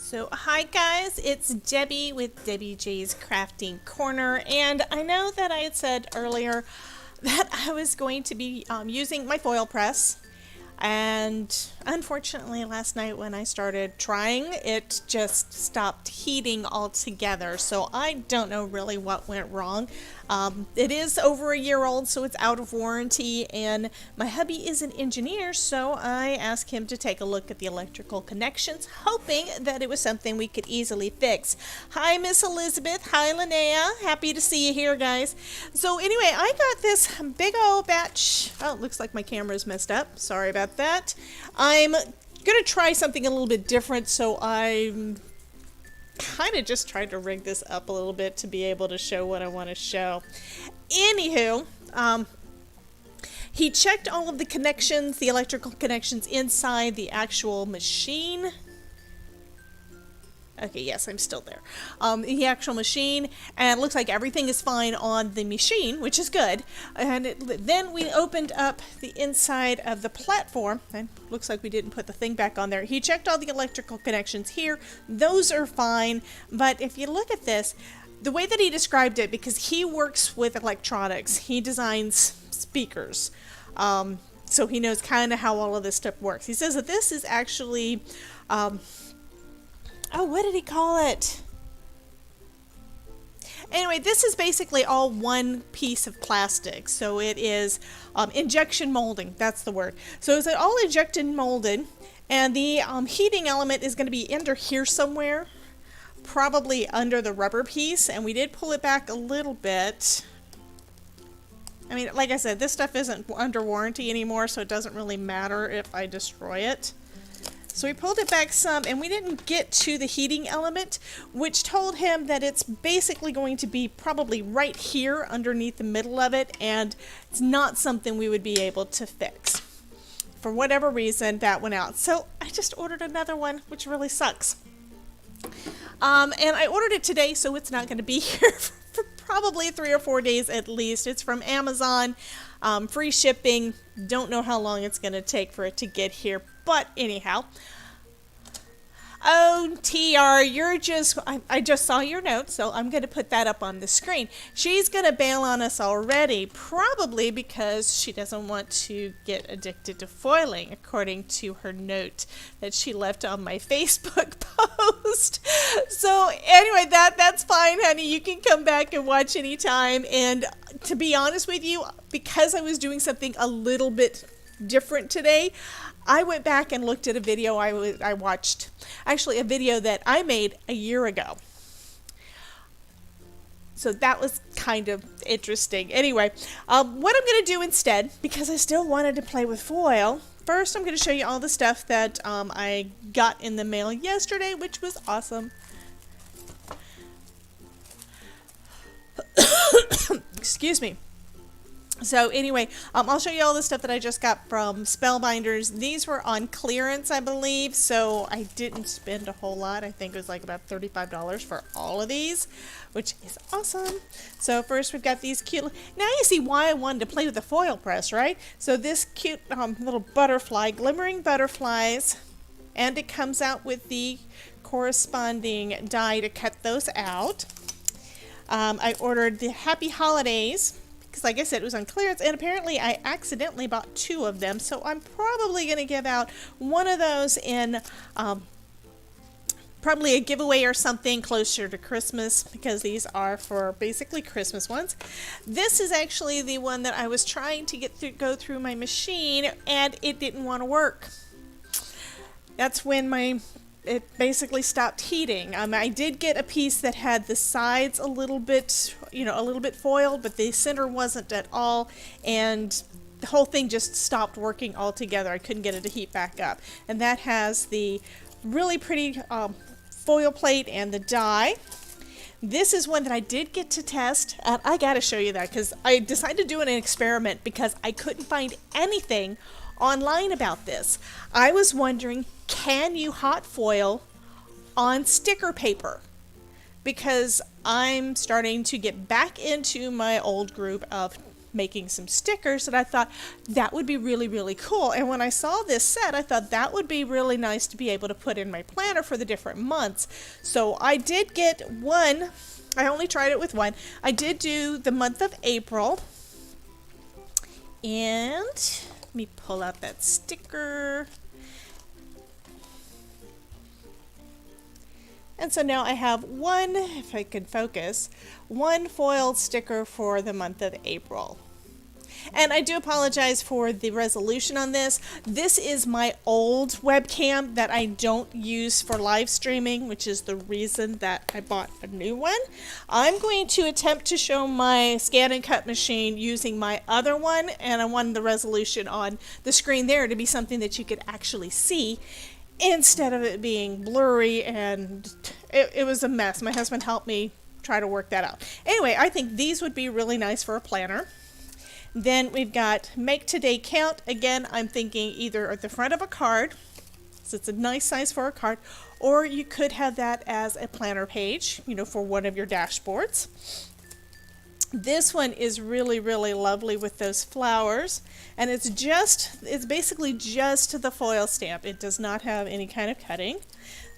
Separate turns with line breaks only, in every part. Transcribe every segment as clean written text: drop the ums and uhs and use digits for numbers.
So hi guys, it's Debbie with Debbie J's Crafting Corner, and I know that I had said earlier that I was going to be using my foil press, and unfortunately last night when I started trying, it just stopped heating altogether, so I don't know really what went wrong. It is over a year old, so it's out of warranty, and my hubby is an engineer, so I asked him to take a look at the electrical connections, hoping that it was something we could easily fix. Hi Miss Elizabeth, hi Linnea, happy to see you here guys. So anyway, I got this big old batch. Oh, it looks like my camera's messed up, sorry about that. I'm gonna try something a little bit different, so I'm kind of just tried to rig this up a little bit to be able to show what I want to show. Anywho, he checked all of the connections, the electrical connections inside the actual machine. Okay, yes, I'm still there. The actual machine, and it looks like everything is fine on the machine, which is good. And then we opened up the inside of the platform, and looks like we didn't put the thing back on there. He checked all the electrical connections here. Those are fine, but if you look at this, the way that he described it, because he works with electronics, he designs speakers, so he knows kind of how all of this stuff works. He says that this is actually... oh, what did he call it? Anyway, this is basically all one piece of plastic. So it is injection molding. That's the word. So it's all injected molded. And the heating element is going to be under here somewhere. Probably under the rubber piece. And we did pull it back a little bit. I mean, like I said, this stuff isn't under warranty anymore. So it doesn't really matter if I destroy it. So we pulled it back some, and we didn't get to the heating element, which told him that it's basically going to be probably right here underneath the middle of it, and it's not something we would be able to fix. For whatever reason, that went out. So I just ordered another one, which really sucks. And I ordered it today, so it's not going to be here for probably 3 or 4 days at least. It's from Amazon, free shipping. Don't know how long it's going to take for it to get here. But anyhow, oh, TR, you're just, I just saw your note, so I'm going to put that up on the screen. She's going to bail on us already, probably because she doesn't want to get addicted to foiling, according to her note that she left on my Facebook post. So anyway, that's fine, honey. You can come back and watch anytime. And to be honest with you, because I was doing something a little bit different today, I went back and looked at a video I watched, actually a video that I made a year ago. So that was kind of interesting. Anyway, what I'm going to do instead, because I still wanted to play with foil, first I'm going to show you all the stuff that I got in the mail yesterday, which was awesome. Excuse me. So anyway, I'll show you all the stuff that I just got from Spellbinders. These were on clearance, I believe, so I didn't spend a whole lot. I think it was like about $35 for all of these, which is awesome. So first we've got these cute... Now you see why I wanted to play with the foil press, right? So this cute little butterfly, glimmering butterflies, and it comes out with the corresponding die to cut those out. I ordered the Happy Holidays, because like I said, it was on clearance, and apparently I accidentally bought 2 of them, so I'm probably going to give out one of those in probably a giveaway or something closer to Christmas, because these are for basically Christmas ones. This is actually the one that I was trying to go through my machine, and it didn't want to work. That's when it basically stopped heating. I did get a piece that had the sides a little bit, a little bit foiled, but the center wasn't at all, and the whole thing just stopped working altogether. I couldn't get it to heat back up. And that has the really pretty foil plate and the die. This is one that I did get to test, and I gotta show you that because I decided to do an experiment because I couldn't find anything online about this. I was wondering, can you hot foil on sticker paper? Because I'm starting to get back into my old group of making some stickers, and I thought that would be really, really cool. And when I saw this set, I thought that would be really nice to be able to put in my planner for the different months. So I did get one. I only tried it with one. I did do the month of April. And let me pull out that sticker. And so now I have one, if I can focus, one foiled sticker for the month of April. And I do apologize for the resolution on this. This is my old webcam that I don't use for live streaming, which is the reason that I bought a new one. I'm going to attempt to show my scan and cut machine using my other one, and I wanted the resolution on the screen there to be something that you could actually see, instead of it being blurry, and it was a mess. My husband helped me try to work that out. Anyway, I think these would be really nice for a planner. Then we've got make today count. Again, I'm thinking either at the front of a card, so it's a nice size for a card, or you could have that as a planner page, you know, for one of your dashboards. This one is really, really lovely with those flowers, and it's basically just the foil stamp. It does not have any kind of cutting.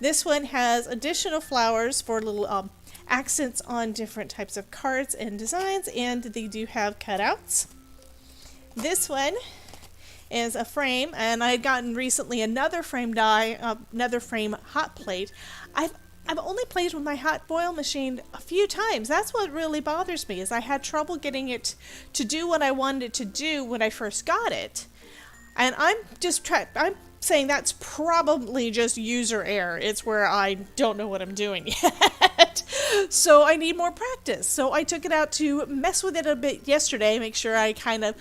This one has additional flowers for little accents on different types of cards and designs, and they do have cutouts. This one is a frame, and I had gotten recently another frame die, another frame hot plate. I've only played with my hot foil machine a few times. That's what really bothers me, is I had trouble getting it to do what I wanted it to do when I first got it. And I'm saying that's probably just user error. It's where I don't know what I'm doing yet. So I need more practice. So I took it out to mess with it a bit yesterday, make sure I kind of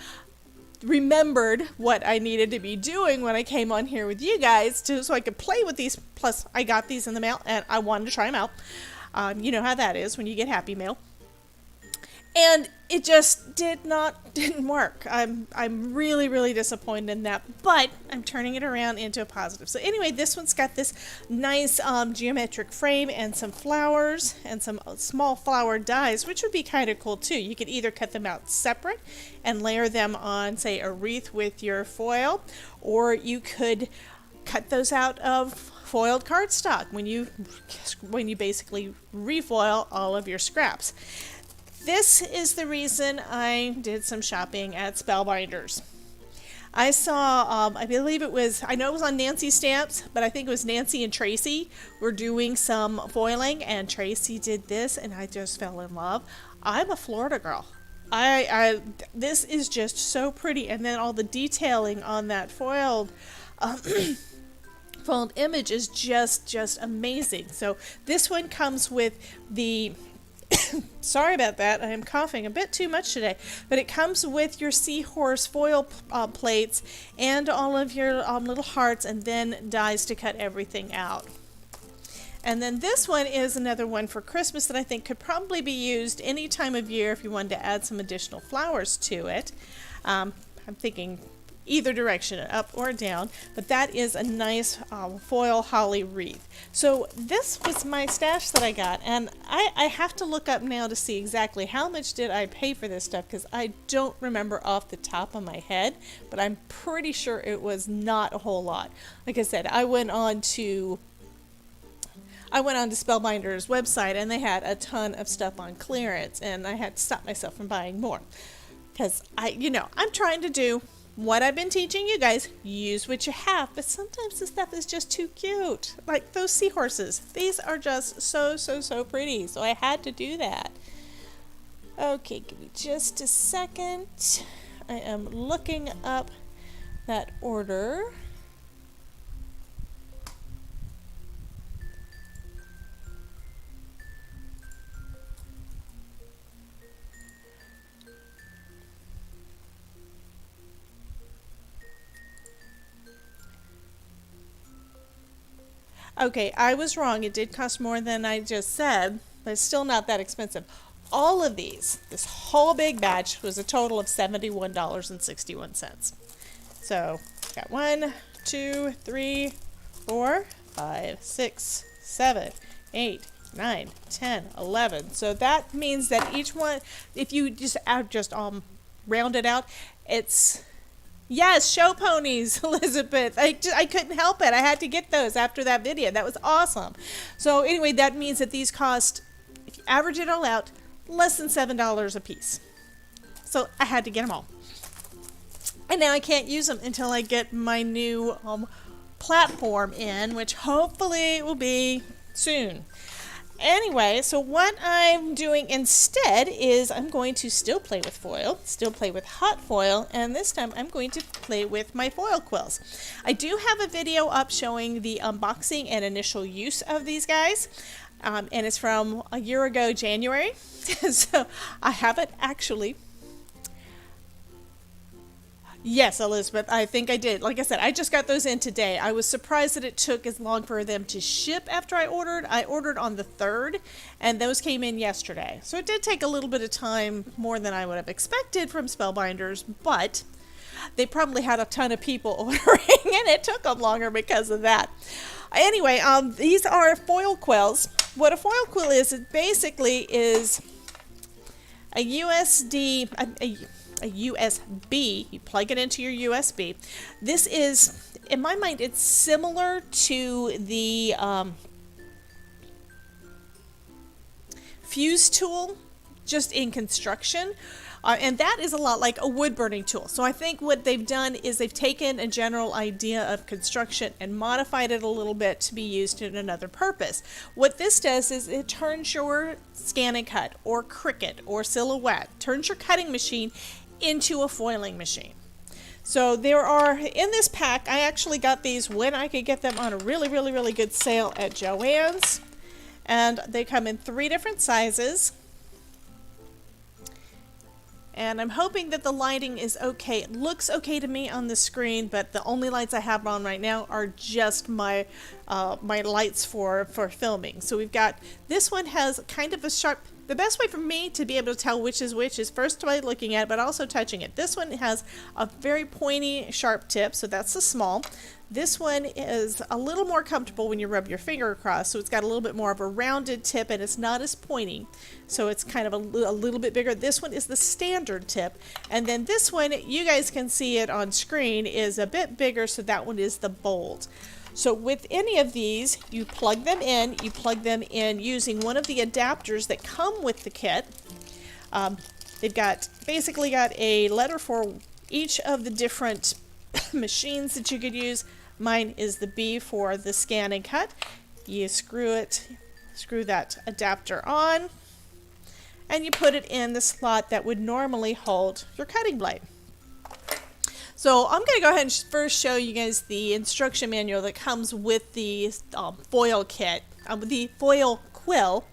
remembered what I needed to be doing when I came on here with you guys, so I could play with these. Plus I got these in the mail and I wanted to try them out. You know how that is when you get happy mail. And it just didn't work. I'm really, really disappointed in that, but I'm turning it around into a positive. So anyway, this one's got this nice geometric frame and some flowers and some small flower dies, which would be kind of cool too. You could either cut them out separate and layer them on, say, a wreath with your foil, or you could cut those out of foiled cardstock when you basically refoil all of your scraps. This is the reason I did some shopping at Spellbinders. I saw, I believe it was, I know it was on Nancy Stamps, but I think it was Nancy and Tracy were doing some foiling, and Tracy did this, and I just fell in love. I'm a Florida girl. This is just so pretty, and then all the detailing on that foiled image is just amazing. So this one comes with the sorry about that, I am coughing a bit too much today, but it comes with your seahorse foil plates and all of your little hearts, and then dies to cut everything out. And then this one is another one for Christmas that I think could probably be used any time of year if you wanted to add some additional flowers to it. I'm thinking either direction, up or down, but that is a nice foil holly wreath. So this was my stash that I got, and I have to look up now to see exactly how much did I pay for this stuff, because I don't remember off the top of my head, but I'm pretty sure it was not a whole lot. Like I said, I went on to Spellbinders' website, and they had a ton of stuff on clearance, and I had to stop myself from buying more, because I'm trying to do what I've been teaching you guys, use what you have, but sometimes the stuff is just too cute. Like those seahorses. These are just so pretty, so I had to do that. Okay, give me just a second. I am looking up that order. Okay, I was wrong. It did cost more than I just said, but it's still not that expensive. All of these, this whole big batch, was a total of $71.61. So, got 1, 2, 3, 4, 5, 6, 7, 8, 9, 10, 11. So that means that each one, if you just add just round it out. It's, yes, show ponies, Elizabeth. I couldn't help it. I had to get those after that video. That was awesome. So anyway, that means that these cost, if you average it all out, less than $7 a piece. So I had to get them all. And now I can't use them until I get my new platform in, which hopefully will be soon. Anyway, so what I'm doing instead is I'm going to still play with foil, still play with hot foil, and this time I'm going to play with my foil quills. I do have a video up showing the unboxing and initial use of these guys, and it's from a year ago, January. So I haven't actually... Yes, Elizabeth, I think I did. Like I said, I just got those in today. I was surprised that it took as long for them to ship after I ordered. I ordered on the 3rd, and those came in yesterday. So it did take a little bit of time, more than I would have expected from Spellbinders, but they probably had a ton of people ordering, and it took them longer because of that. Anyway, these are foil quills. What a foil quill is, it basically is a USB, you plug it into your USB. This is, in my mind, it's similar to the fuse tool, just in construction. And that is a lot like a wood burning tool. So I think what they've done is they've taken a general idea of construction and modified it a little bit to be used in another purpose. What this does is it turns your scan and cut or Cricut or Silhouette, turns your cutting machine into a foiling machine. So there are, in this pack, I actually got these when I could get them on a really good sale at Joann's. And they come in 3 different sizes. And I'm hoping that the lighting is okay. It looks okay to me on the screen, but the only lights I have on right now are just my my lights for filming. So we've got, this one has kind of a sharp, the best way for me to be able to tell which is first by looking at it, but also touching it. This one has a very pointy, sharp tip, so that's the small. This one is a little more comfortable when you rub your finger across, so it's got a little bit more of a rounded tip and it's not as pointy, so it's kind of a little bit bigger. This one is the standard tip, and then this one, you guys can see it on screen, is a bit bigger, so that one is the bold. So with any of these, you plug them in using one of the adapters that come with the kit. They've basically got a letter for each of the different machines that you could use. Mine is the B for the scan and cut. You screw that adapter on, and you put it in the slot that would normally hold your cutting blade. So I'm going to go ahead and first show you guys the instruction manual that comes with the foil kit, the foil quill.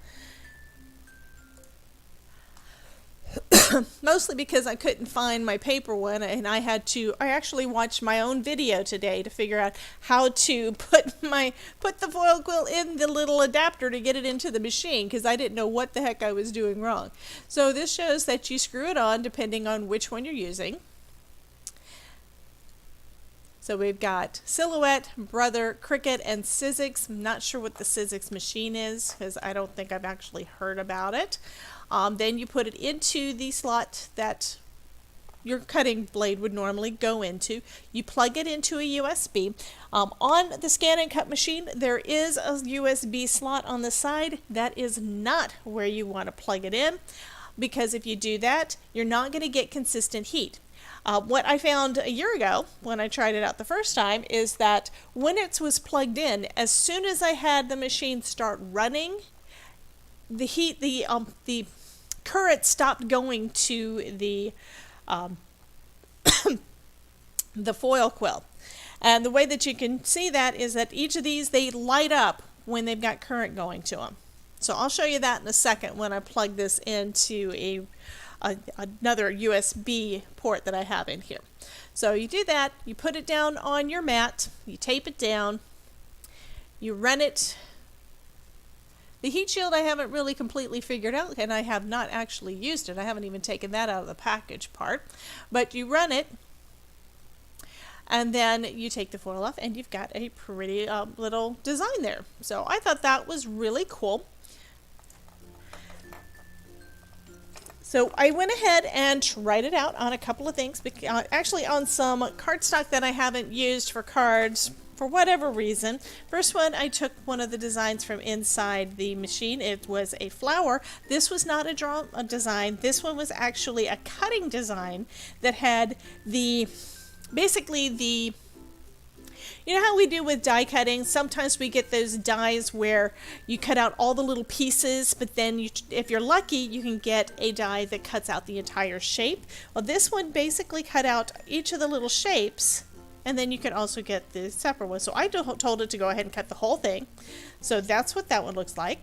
Mostly because I couldn't find my paper one, and I actually watched my own video today to figure out how to put the foil quill in the little adapter to get it into the machine, because I didn't know what the heck I was doing wrong. So this shows that you screw it on depending on which one you're using. So we've got Silhouette, Brother, Cricut, and SDX. I'm not sure what the SDX machine is, because I don't think I've actually heard about it. Then you put it into the slot that your cutting blade would normally go into. You plug it into a USB. On the scan and cut machine, there is a USB slot on the side. That is not where you want to plug it in, because if you do that, you're not going to get consistent heat. What I found a year ago when I tried it out the first time is that when it was plugged in, as soon as I had the machine start running, the current stopped going to the the foil quill. And the way that you can see that is that each of these, they light up when they've got current going to them. So I'll show you that in a second when I plug this into another USB port that I have in here. So you do that, you put it down on your mat, you tape it down, you run it. The heat shield I haven't really completely figured out, and I have not actually used it. I haven't even taken that out of the package part. But you run it, and then you take the foil off, and you've got a pretty little design there. So I thought that was really cool. So I went ahead and tried it out on a couple of things, actually on some cardstock that I haven't used for cards for whatever reason. First one, I took one of the designs from inside the machine. It was a flower. This was not a design. This one was actually a cutting design that had basically the, you know how we do with die cutting? Sometimes we get those dies where you cut out all the little pieces, but then if you're lucky, you can get a die that cuts out the entire shape. Well, this one basically cut out each of the little shapes, and then you can also get the separate one. So I told it to go ahead and cut the whole thing. So that's what that one looks like.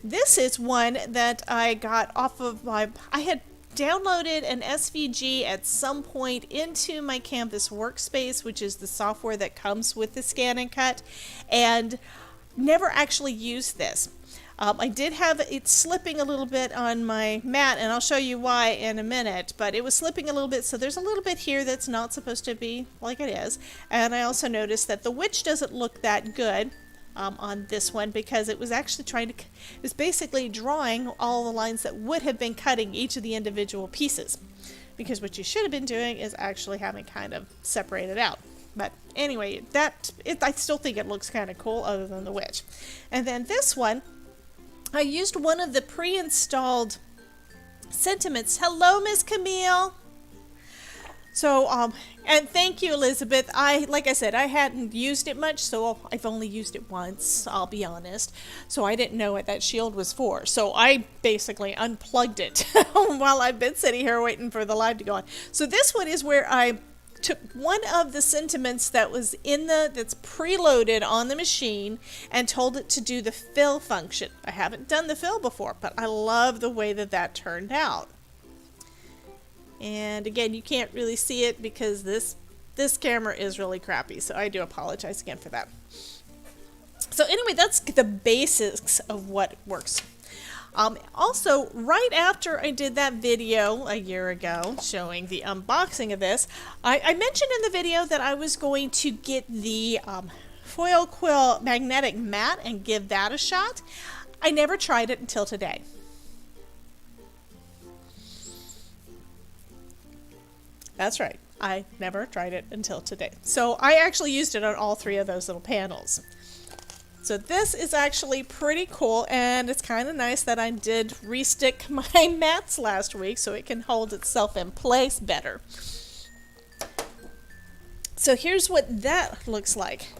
This is one that I got off of I had downloaded an SVG at some point into my Canvas workspace, which is the software that comes with the Scan and Cut, and never actually used this. I did have it slipping a little bit on my mat, and I'll show you why in a minute, but it was slipping a little bit, so there's a little bit here that's not supposed to be like it is. And I also noticed that the witch doesn't look that good on this one, because it was actually it was basically drawing all the lines that would have been cutting each of the individual pieces, because what you should have been doing is actually having kind of separated out. But anyway, I still think it looks kind of cool, other than the witch. And then this one, I used one of the pre-installed sentiments. Hello, Miss Camille. So, and thank you, Elizabeth. Like I said, I hadn't used it much, so I've only used it once, I'll be honest. So I didn't know what that shield was for. So I basically unplugged it while I've been sitting here waiting for the live to go on. So this one is where I took one of the sentiments that was that's preloaded on the machine and told it to do the fill function. I haven't done the fill before, but I love the way that turned out. And again, you can't really see it because this camera is really crappy, so I do apologize again for that. So anyway, that's the basics of what works. Also, right after I did that video a year ago showing the unboxing of this, I mentioned in the video that I was going to get the Foil Quill magnetic mat and give that a shot. I never tried it until today. That's right, I never tried it until today. So I actually used it on all three of those little panels. So this is actually pretty cool, and it's kind of nice that I did restick my mats last week so it can hold itself in place better. So here's what that looks like.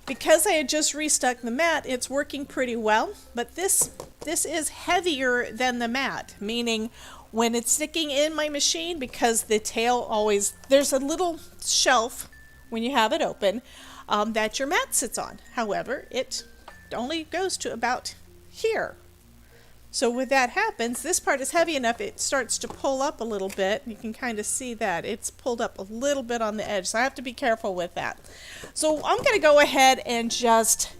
Because I had just restuck the mat, it's working pretty well, but this is heavier than the mat, meaning when it's sticking in my machine, because the tail there's a little shelf when you have it open that your mat sits on. However, it only goes to about here. So when that happens, this part is heavy enough, it starts to pull up a little bit. You can kind of see that. It's pulled up a little bit on the edge, so I have to be careful with that. So I'm going to go ahead and just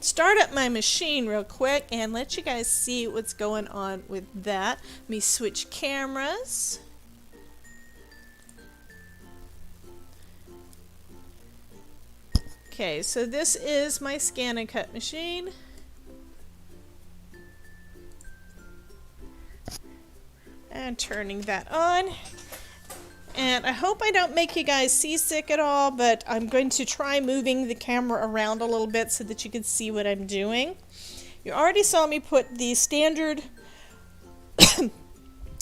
start up my machine real quick and let you guys see what's going on with that. Let me switch cameras. Okay, so this is my scan and cut machine. And turning that on. And I hope I don't make you guys seasick at all, but I'm going to try moving the camera around a little bit so that you can see what I'm doing. You already saw me put the standard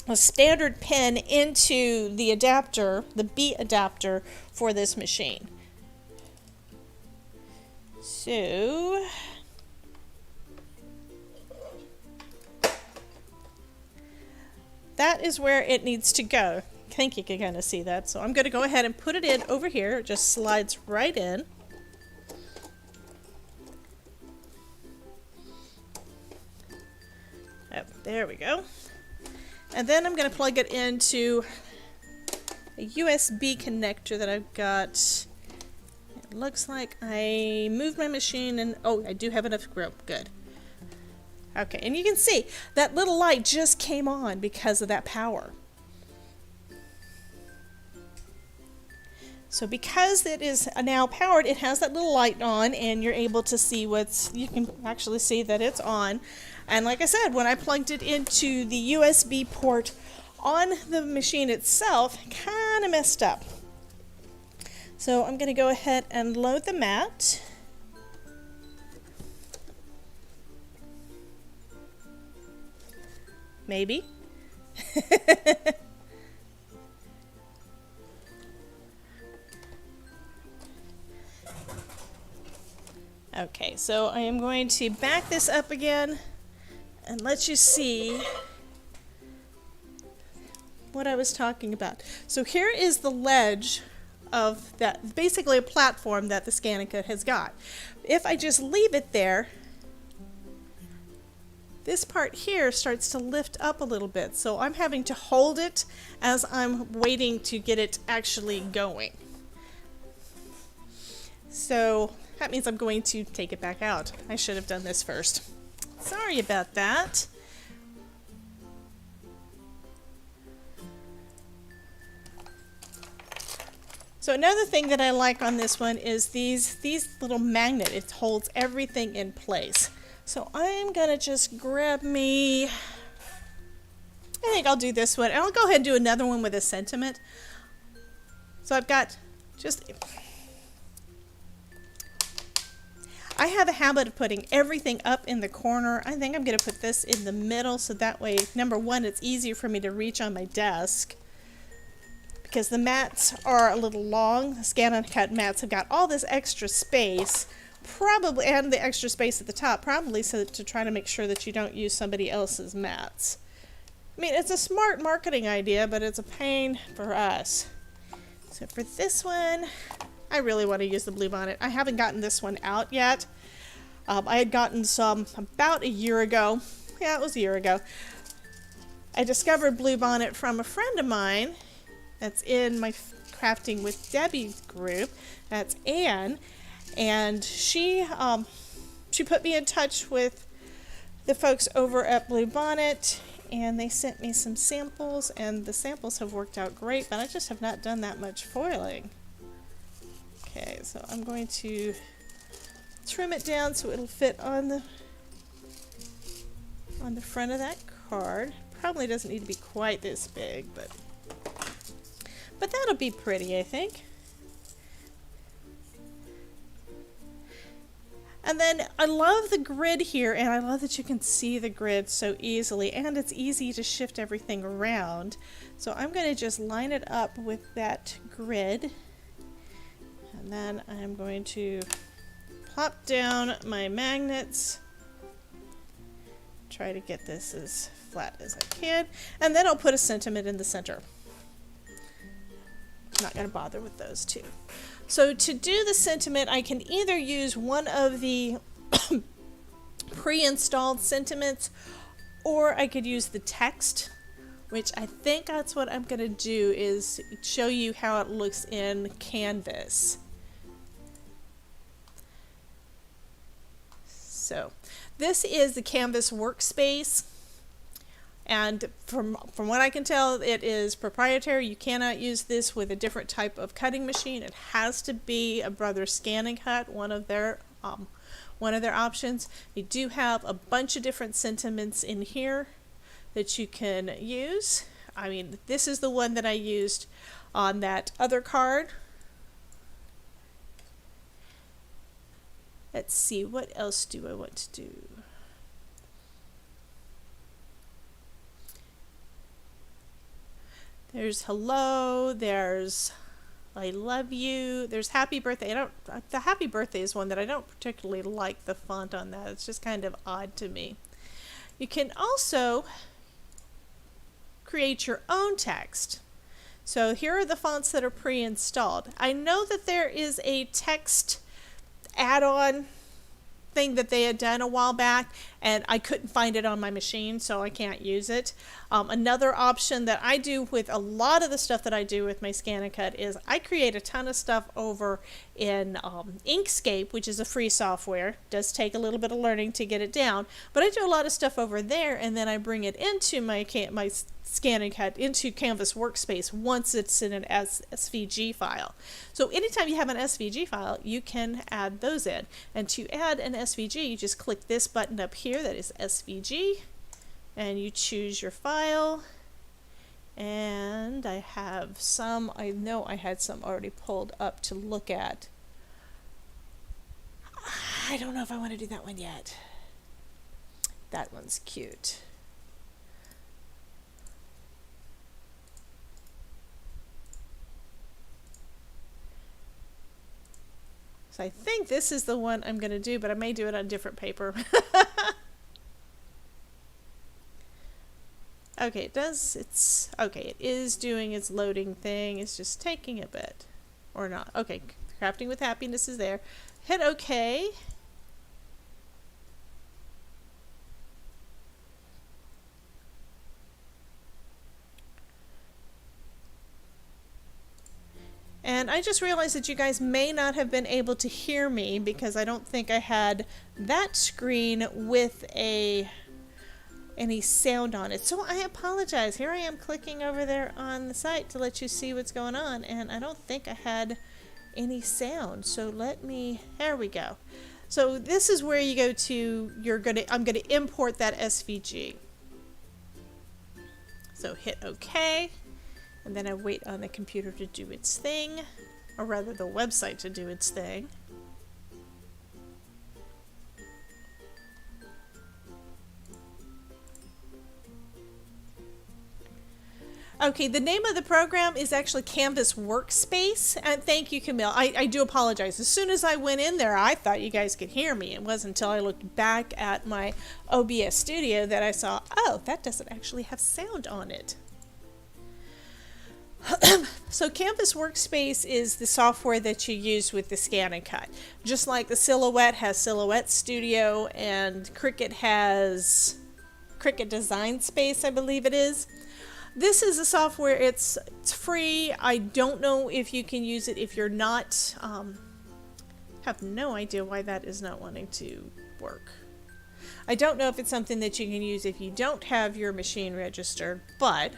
a standard pin into the adapter, the B adapter for this machine. So that is where it needs to go. I think you can kind of see that. So I'm going to go ahead and put it in over here. It just slides right in. Oh, there we go. And then I'm going to plug it into a USB connector that I've got. It looks like I moved my machine and oh, I do have enough rope. Good. Okay, and you can see that little light just came on because of that power. So because it is now powered, it has that little light on, and you're able to see you can actually see that it's on. And like I said, when I plugged it into the USB port on the machine itself, kind of messed up. So I'm going to go ahead and load the mat. Maybe. Okay, so I am going to back this up again and let you see what I was talking about. So here is the ledge of that, basically a platform that the ScanNCut has got. If I just leave it there, this part here starts to lift up a little bit. So I'm having to hold it as I'm waiting to get it actually going. So that means I'm going to take it back out. I should have done this first. Sorry about that. So another thing that I like on this one is these little magnets. It holds everything in place. So I'm gonna just grab me, I think I'll do this one, and I'll go ahead and do another one with a sentiment. So I've got just, I have a habit of putting everything up in the corner. I think I'm gonna put this in the middle, so that way, number one, it's easier for me to reach on my desk, because the mats are a little long. The ScanNCut mats have got all this extra space, probably, and the extra space at the top, probably so to try to make sure that you don't use somebody else's mats. I mean, it's a smart marketing idea, but it's a pain for us. So for this one, I really want to use the Bluebonnet. I haven't gotten this one out yet. I had gotten some about a year ago. Yeah, it was a year ago. I discovered Bluebonnet from a friend of mine that's in my Crafting with Debbie group. That's Anne. And she put me in touch with the folks over at Bluebonnet, and they sent me some samples, and the samples have worked out great, but I just have not done that much foiling. Okay, so I'm going to trim it down so it'll fit on the front of that card. Probably doesn't need to be quite this big, but that'll be pretty, I think. And then I love the grid here, and I love that you can see the grid so easily, and it's easy to shift everything around. So I'm going to just line it up with that grid, and then I'm going to plop down my magnets, try to get this as flat as I can, and then I'll put a sentiment in the center. I'm not going to bother with those two. So to do the sentiment, I can either use one of the pre-installed sentiments, or I could use the text, which I think that's what I'm going to do, is show you how it looks in Canvas. So this is the Canvas workspace. And from what I can tell, it is proprietary. You cannot use this with a different type of cutting machine. It has to be a Brothers ScanNCut, one of their options. They do have a bunch of different sentiments in here that you can use. I mean, this is the one that I used on that other card. Let's see, what else do I want to do? There's hello, there's I love you, there's happy birthday. The happy birthday is one that I don't particularly like the font on that. It's just kind of odd to me. You can also create your own text. So here are the fonts that are pre-installed. I know that there is a text add-on thing that they had done a while back, and I couldn't find it on my machine, so I can't use it. Another option that I do with a lot of the stuff that I do with my ScanNCut is I create a ton of stuff over in Inkscape, which is a free software. It does take a little bit of learning to get it down, but I do a lot of stuff over there, and then I bring it into my Scan and Cut into Canvas Workspace once it's in an SVG file. So anytime you have an SVG file, you can add those in. And to add an SVG, you just click this button up here that is SVG, and you choose your file. And I have some, I know I had some already pulled up to look at. I don't know if I want to do that one yet. That one's cute. So I think this is the one I'm going to do, but I may do it on different paper. Okay, it does, it's, okay, it is doing its loading thing. It's just taking a bit. Or not. Okay, Crafting with Happiness is there. Hit OK. And I just realized that you guys may not have been able to hear me because I don't think I had that screen with any sound on it. So I apologize. Here I am clicking over there on the site to let you see what's going on, and I don't think I had any sound. So let me, there we go. So this is where you go to, I'm gonna import that SVG. So hit OK. And then I wait on the computer to do its thing, or rather the website to do its thing. Okay, the name of the program is actually Canvas Workspace, and thank you, Camille. I do apologize. As soon as I went in there, I thought you guys could hear me. It wasn't until I looked back at my OBS Studio that I saw, oh, that doesn't actually have sound on it. So Canvas Workspace is the software that you use with the Scan and Cut. Just like the Silhouette has Silhouette Studio and Cricut has Cricut Design Space, I believe it is. This is a software, it's free. I don't know if you can use it if you're not, have no idea why that is not wanting to work. I don't know if it's something that you can use if you don't have your machine registered, but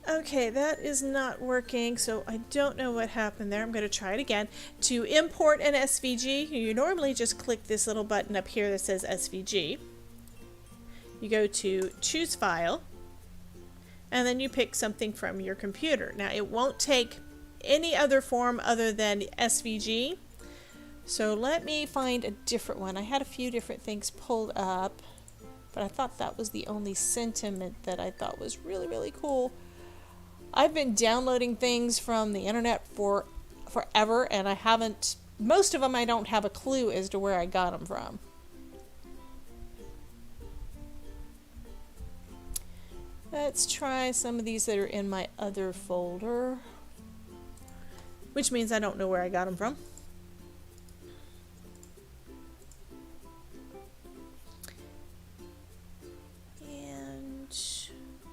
okay, that is not working, so I don't know what happened there. I'm going to try it again. To import an SVG, you normally just click this little button up here that says SVG. You go to Choose File, and then you pick something from your computer. Now, it won't take any other form other than SVG, so let me find a different one. I had a few different things pulled up, but I thought that was the only sentiment that I thought was really, really cool. I've been downloading things from the internet for forever, and I haven't, most of them I don't have a clue as to where I got them from. Let's try some of these that are in my other folder, which means I don't know where I got them from.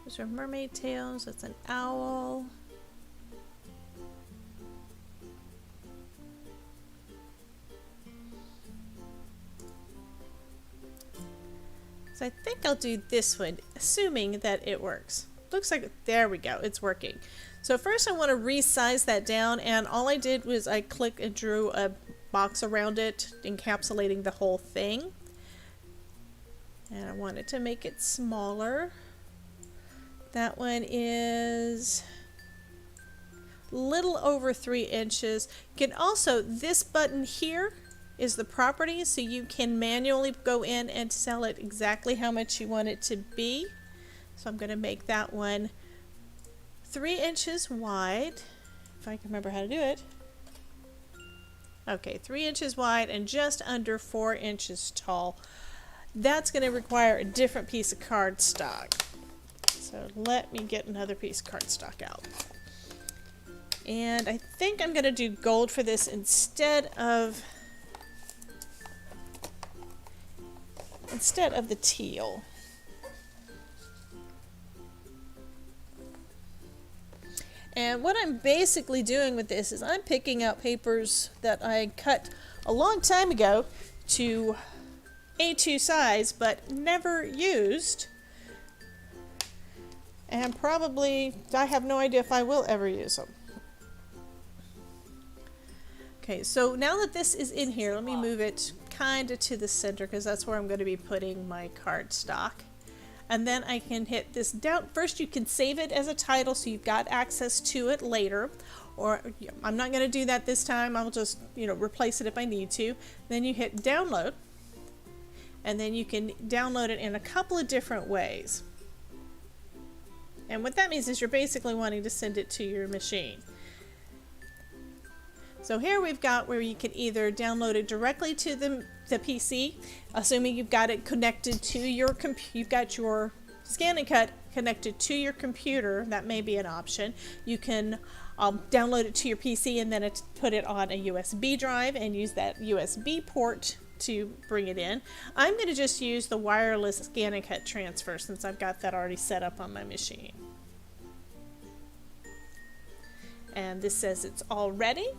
Those are mermaid tails. That's an owl. So I think I'll do this one, assuming that it works. Looks like, there we go, it's working. So first I want to resize that down, and all I did was I clicked and drew a box around it, encapsulating the whole thing. And I wanted to make it smaller. That one is a little over 3 inches. You can also, this button here is the property, so you can manually go in and tell it exactly how much you want it to be. So I'm going to make that one 3 inches wide, if I can remember how to do it. Okay, 3 inches wide and just under 4 inches tall. That's going to require a different piece of cardstock. So let me get another piece of cardstock out. And I think I'm going to do gold for this instead of the teal. And what I'm basically doing with this is I'm picking out papers that I cut a long time ago to A2 size, but never used. And probably, I have no idea if I will ever use them. Okay, so now that this is in here, let me move it kind of to the center because that's where I'm going to be putting my cardstock. And then I can hit this down. First, you can save it as a title so you've got access to it later. Or I'm not going to do that this time. I'll just, replace it if I need to. Then you hit download. And then you can download it in a couple of different ways. And what that means is you're basically wanting to send it to your machine. So here we've got where you can either download it directly to the PC, assuming you've got it connected to your you've got your Scan and Cut connected to your computer. That may be an option. You can download it to your PC and then put it on a USB drive and use that USB port to bring it in. I'm going to just use the wireless Scan and Cut transfer since I've got that already set up on my machine. And this says it's all ready.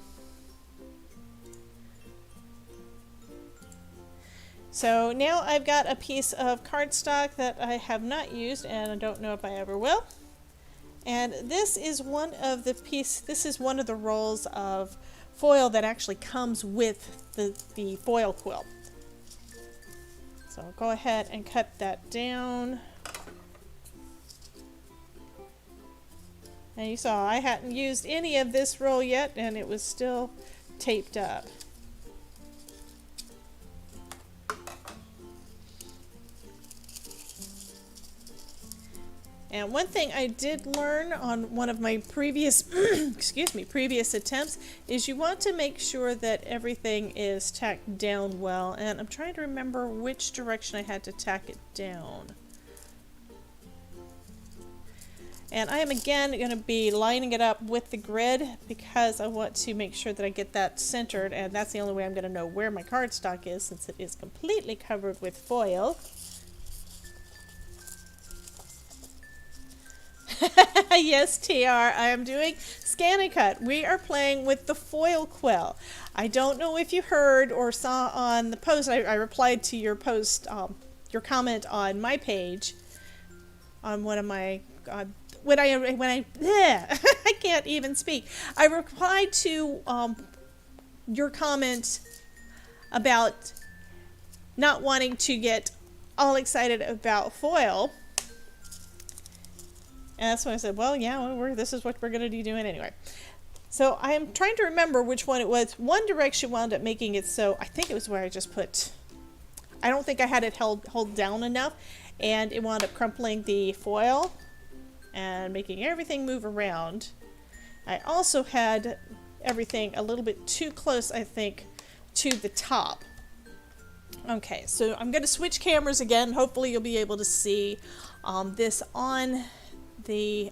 So now I've got a piece of cardstock that I have not used and I don't know if I ever will. And this is one of the rolls of foil that actually comes with the foil quill. So I'll go ahead and cut that down. And you saw I hadn't used any of this roll yet and it was still taped up. And one thing I did learn on one of my previous previous attempts is you want to make sure that everything is tacked down well, and I'm trying to remember which direction I had to tack it down. And I am again going to be lining it up with the grid because I want to make sure that I get that centered, and that's the only way I'm going to know where my cardstock is since it is completely covered with foil. Yes, TR, I am doing Scan and Cut. We are playing with the foil quill. I don't know if you heard or saw on the post. I replied to your post, your comment on my page, on one of my I can't even speak. I replied to your comment about not wanting to get all excited about foil. And that's when I said, well, yeah, this is what we're going to be doing anyway. So I am trying to remember which one it was. One direction wound up making it so, I think it was where I just put, I don't think I had it hold down enough, and it wound up crumpling the foil and making everything move around. I also had everything a little bit too close, I think, to the top. Okay, so I'm going to switch cameras again. Hopefully you'll be able to see this on the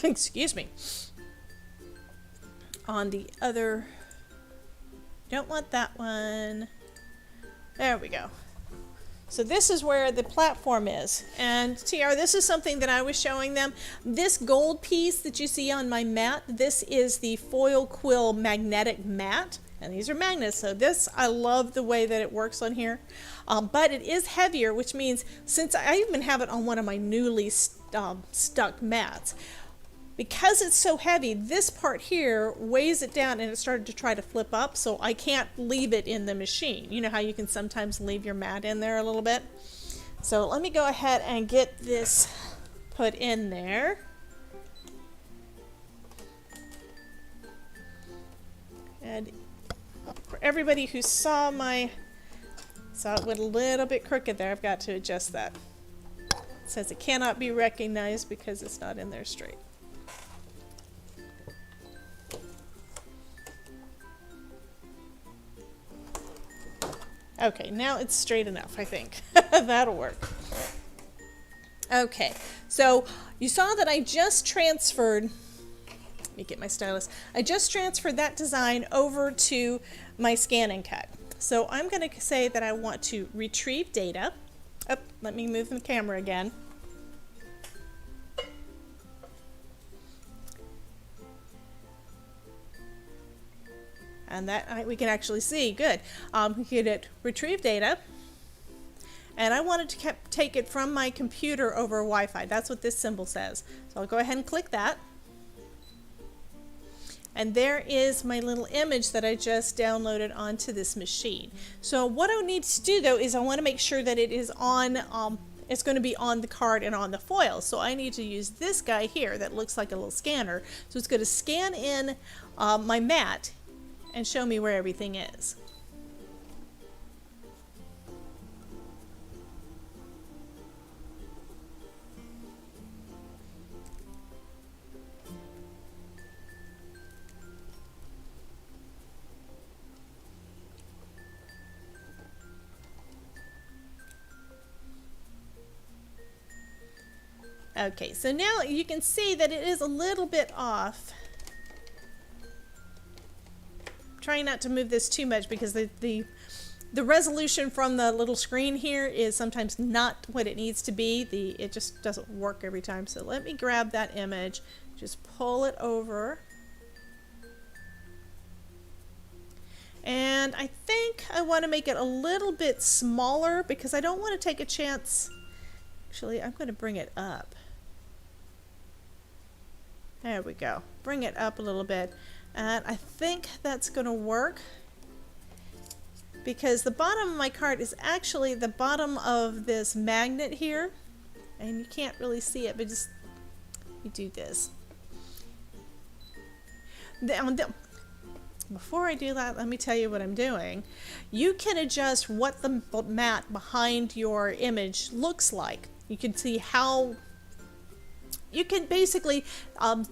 excuse me, on the other, don't want that one, there we go. So this is where the platform is, and TR, this is something that I was showing them. This gold piece that you see on my mat, this is the foil quill magnetic mat, and these are magnets, so this, I love the way that it works on here, but it is heavier, which means, since I even have it on one of my newly stuck mats, because it's so heavy, this part here weighs it down and it started to try to flip up, so I can't leave it in the machine. You know how you can sometimes leave your mat in there a little bit? So let me go ahead and get this put in there. And for everybody who saw it went a little bit crooked there, I've got to adjust that. It says it cannot be recognized because it's not in there straight. Okay, now it's straight enough, I think. That'll work. Okay, so you saw that I just transferred, let me get my stylus, I just transferred that design over to my Scan and Cut. So I'm going to say that I want to retrieve data. Oh, let me move the camera again. And that we can actually see. Good. We can hit retrieve data. And I wanted to take it from my computer over Wi-Fi. That's what this symbol says. So I'll go ahead and click that. And there is my little image that I just downloaded onto this machine. So what I need to do though is I want to make sure that it is on, it's going to be on the card and on the foil. So I need to use this guy here that looks like a little scanner. So it's going to scan in my mat and show me where everything is. Okay, so now you can see that it is a little bit off. I'm trying not to move this too much because the resolution from the little screen here is sometimes not what it needs to be. It just doesn't work every time. So let me grab that image, just pull it over. And I think I want to make it a little bit smaller because I don't want to take a chance. Actually, I'm going to bring it up. There we go. Bring it up a little bit. And I think that's going to work because the bottom of my card is actually the bottom of this magnet here. And you can't really see it, but just you do this. Before I do that, let me tell you what I'm doing. You can adjust what the mat behind your image looks like. You can see how you can basically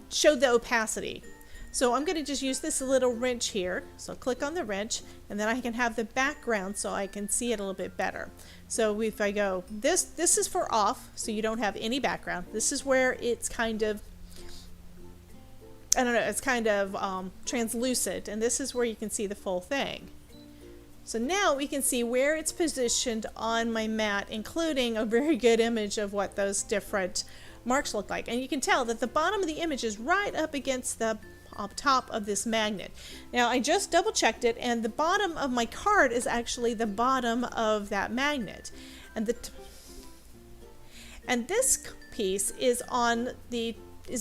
show the opacity. So I'm going to just use this little wrench here. So click on the wrench and then I can have the background so I can see it a little bit better. So if I go, this is for off, so you don't have any background. This is where it's kind of, I don't know, it's kind of translucent, and this is where you can see the full thing. So now we can see where it's positioned on my mat, including a very good image of what those different marks look like. And you can tell that the bottom of the image is right up against the top of this magnet. Now I just double checked it, and the bottom of my card is actually the bottom of that magnet. And this piece is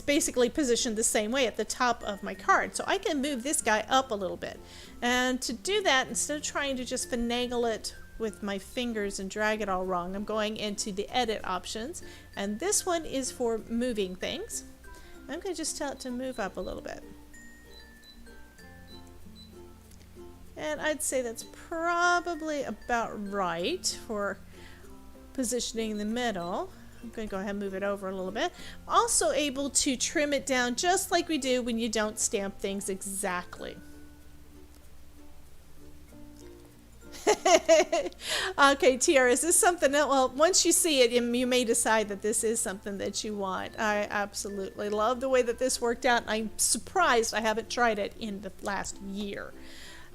basically positioned the same way at the top of my card. So I can move this guy up a little bit. And to do that, instead of trying to just finagle it with my fingers and drag it all wrong, I'm going into the edit options, and this one is for moving things. I'm going to just tell it to move up a little bit. And I'd say that's probably about right for positioning in the middle. I'm going to go ahead and move it over a little bit. Also able to trim it down just like we do when you don't stamp things exactly. Okay, TR, is this something that, well, once you see it, you may decide that this is something that you want. I absolutely love the way that this worked out. I'm surprised I haven't tried it in the last year.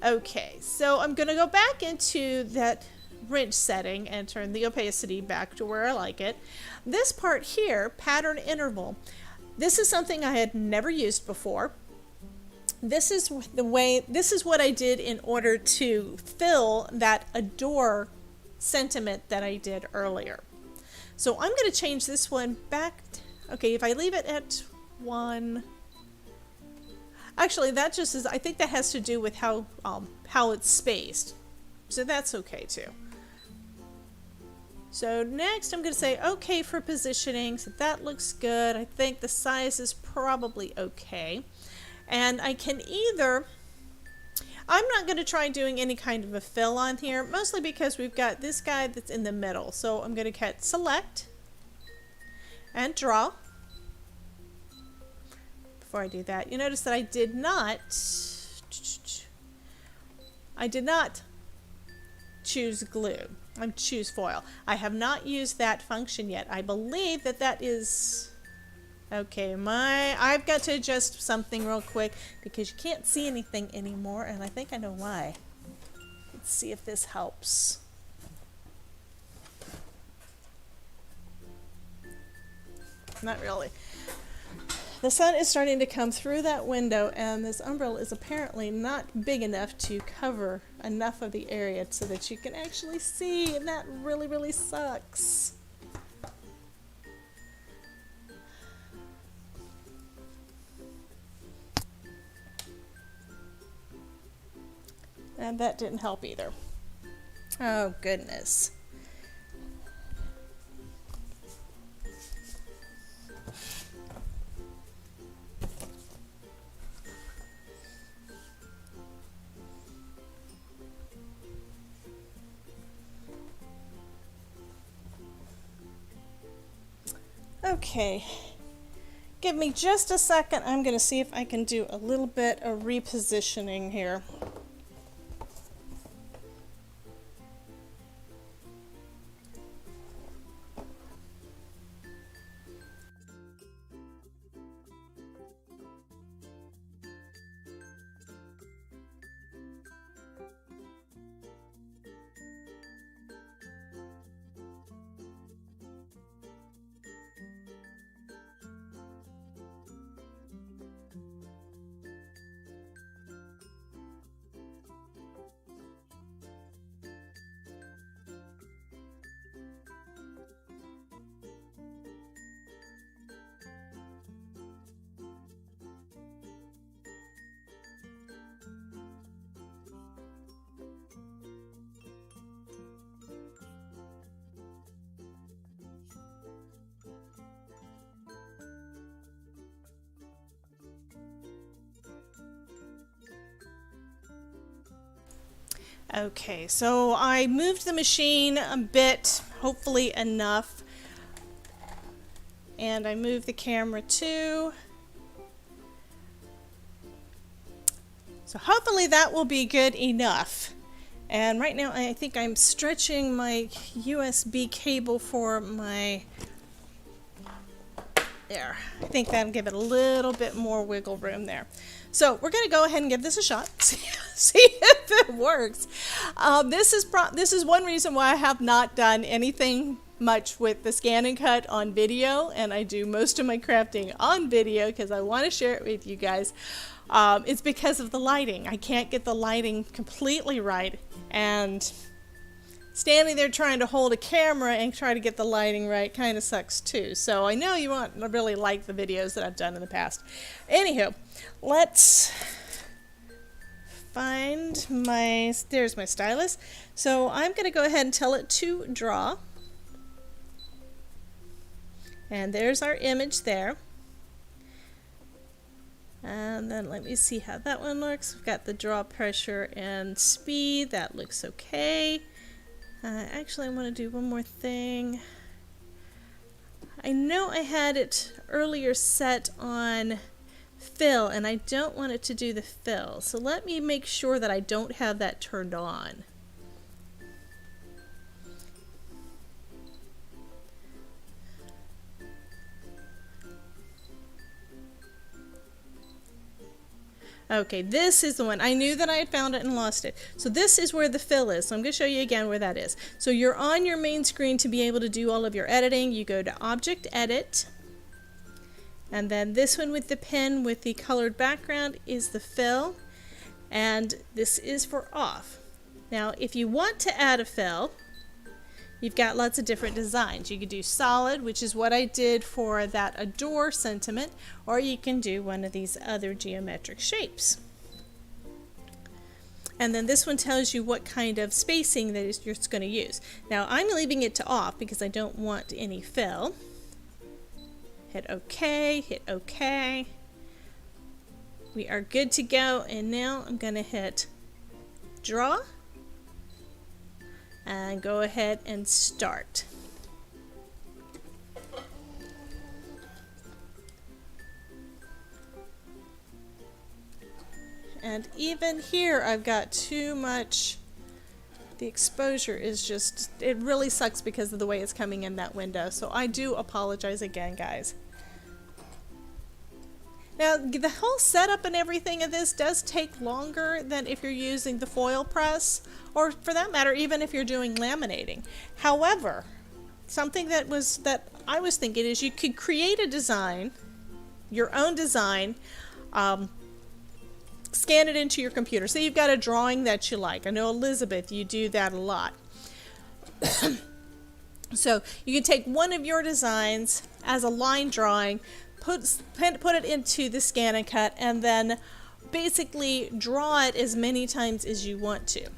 Okay, so I'm going to go back into that wrench setting and turn the opacity back to where I like it. This part here, pattern interval, this is something I had never used before. This is what I did in order to fill that adore sentiment that I did earlier. So I'm going to change this one back. Okay, if I leave it at 1, actually that just is, I think that has to do with how it's spaced. So that's okay too. So next I'm going to say okay for positioning. So that looks good. I think the size is probably okay. And I can either, I'm not going to try doing any kind of a fill on here, mostly because we've got this guy that's in the middle. So I'm going to hit select and draw. Before I do that, you notice that I did not choose glue. I choose foil. I have not used that function yet. I believe that that is... Okay, I've got to adjust something real quick because you can't see anything anymore, and I think I know why. Let's see if this helps. Not really. the sun is starting to come through that window, and this umbrella is apparently not big enough to cover enough of the area so that you can actually see, and that really, really sucks. And that didn't help either. Oh, goodness. Okay, give me just a second. I'm going to see if I can do a little bit of repositioning here. Okay, so I moved the machine a bit, hopefully enough, and I moved the camera too. So hopefully that will be good enough. And right now I think I'm stretching my USB cable for my, there, I think that'll give it a little bit more wiggle room there. So we're going to go ahead and give this a shot, see if it works. This is one reason why I have not done anything much with the scan and cut on video, and I do most of my crafting on video because I want to share it with you guys. It's because of the lighting. I can't get the lighting completely right, and standing there trying to hold a camera and try to get the lighting right kind of sucks too. So I know you won't really like the videos that I've done in the past. Anywho, let's find my, there's my stylus. So I'm going to go ahead and tell it to draw. And there's our image there. And then let me see how that one looks. We've got the draw pressure and speed. That looks okay. Actually, I want to do one more thing. I know I had it earlier set on fill, and I don't want it to do the fill. So let me make sure that I don't have that turned on. Okay, this is the one. I knew that I had found it and lost it. So this is where the fill is. So I'm going to show you again where that is. So you're on your main screen to be able to do all of your editing. You go to Object, Edit. And then this one with the pen with the colored background is the fill. And this is for off. Now, if you want to add a fill, you've got lots of different designs. You could do solid, which is what I did for that adore sentiment, or you can do one of these other geometric shapes. And then this one tells you what kind of spacing that you're going to use. Now I'm leaving it to off because I don't want any fill. Hit OK, hit OK. We are good to go, and now I'm going to hit draw. And go ahead and start. And even here I've got too much. The exposure is just, it really sucks because of the way it's coming in that window. So I do apologize again, guys. Now, the whole setup and everything of this does take longer than if you're using the foil press, or for that matter, even if you're doing laminating. However, something that I was thinking is you could create a design your own design, scan it into your computer. So you've got a drawing that you like. I know Elizabeth, you do that a lot. So you can take one of your designs as a line drawing, put it into the scan and cut, and then basically draw it as many times as you want to.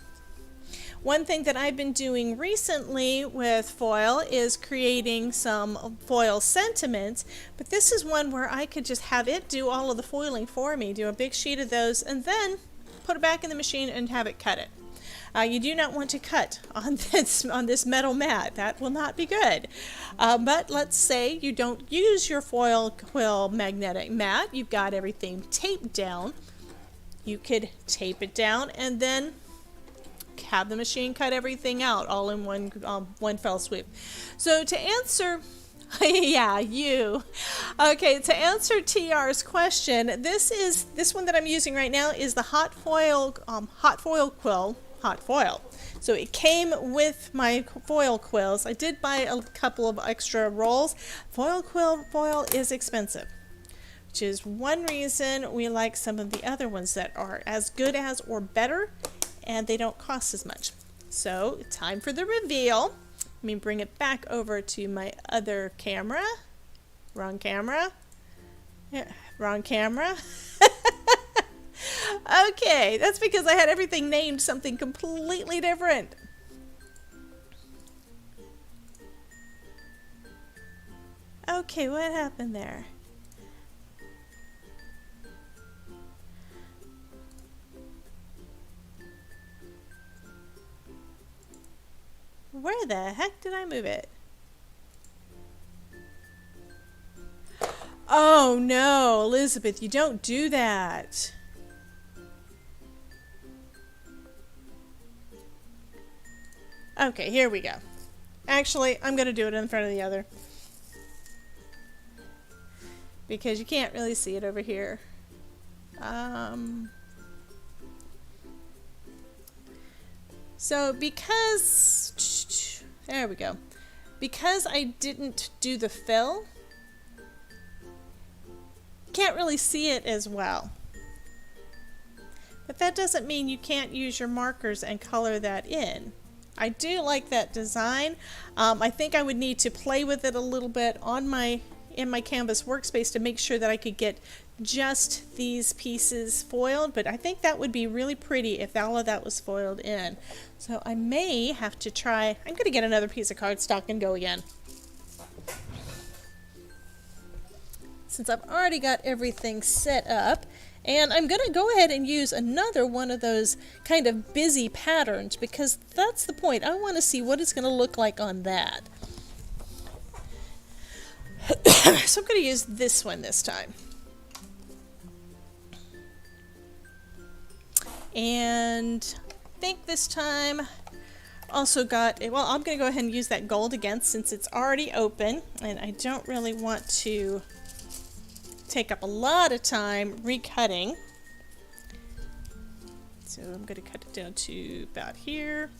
One thing that I've been doing recently with foil is creating some foil sentiments, but this is one where I could just have it do all of the foiling for me, do a big sheet of those, and then put it back in the machine and have it cut it. You do not want to cut on this metal mat. That will not be good. But let's say you don't use your foil quill magnetic mat. You've got everything taped down. You could tape it down and then have the machine cut everything out all in one fell swoop. So to answer yeah, you. Okay, to answer TR's question, this one that I'm using right now is the hot foil quill. Hot foil. So it came with my foil quills. I did buy a couple of extra rolls. Foil is expensive, which is one reason we like some of the other ones that are as good as or better, and they don't cost as much. So time for the reveal. Let me bring it back over to my other camera. Wrong camera. Yeah, wrong camera. Okay, that's because I had everything named something completely different. Okay, what happened there? Where the heck did I move it? Oh no, Elizabeth, you don't do that. Okay, here we go. Actually, I'm going to do it in front of the other, because you can't really see it over here. So because, there we go. Because I didn't do the fill, can't really see it as well. But that doesn't mean you can't use your markers and color that in. I do like that design. I think I would need to play with it a little bit in my Canvas workspace to make sure that I could get just these pieces foiled, but I think that would be really pretty if all of that was foiled in. So I may have to try, I'm going to get another piece of cardstock and go again. Since I've already got everything set up, and I'm going to go ahead and use another one of those kind of busy patterns, because that's the point. I want to see what it's going to look like on that. So I'm going to use this one this time. And I think this time also got, well, I'm going to go ahead and use that gold again since it's already open, and I don't really want to take up a lot of time recutting. So I'm going to cut it down to about here.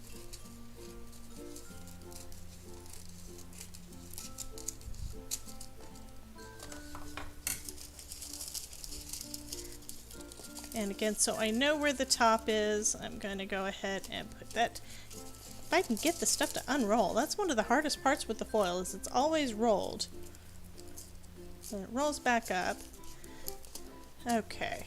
And again, so I know where the top is, I'm going to go ahead and put that. If I can get the stuff to unroll, that's one of the hardest parts with the foil, is it's always rolled. So it rolls back up. Okay.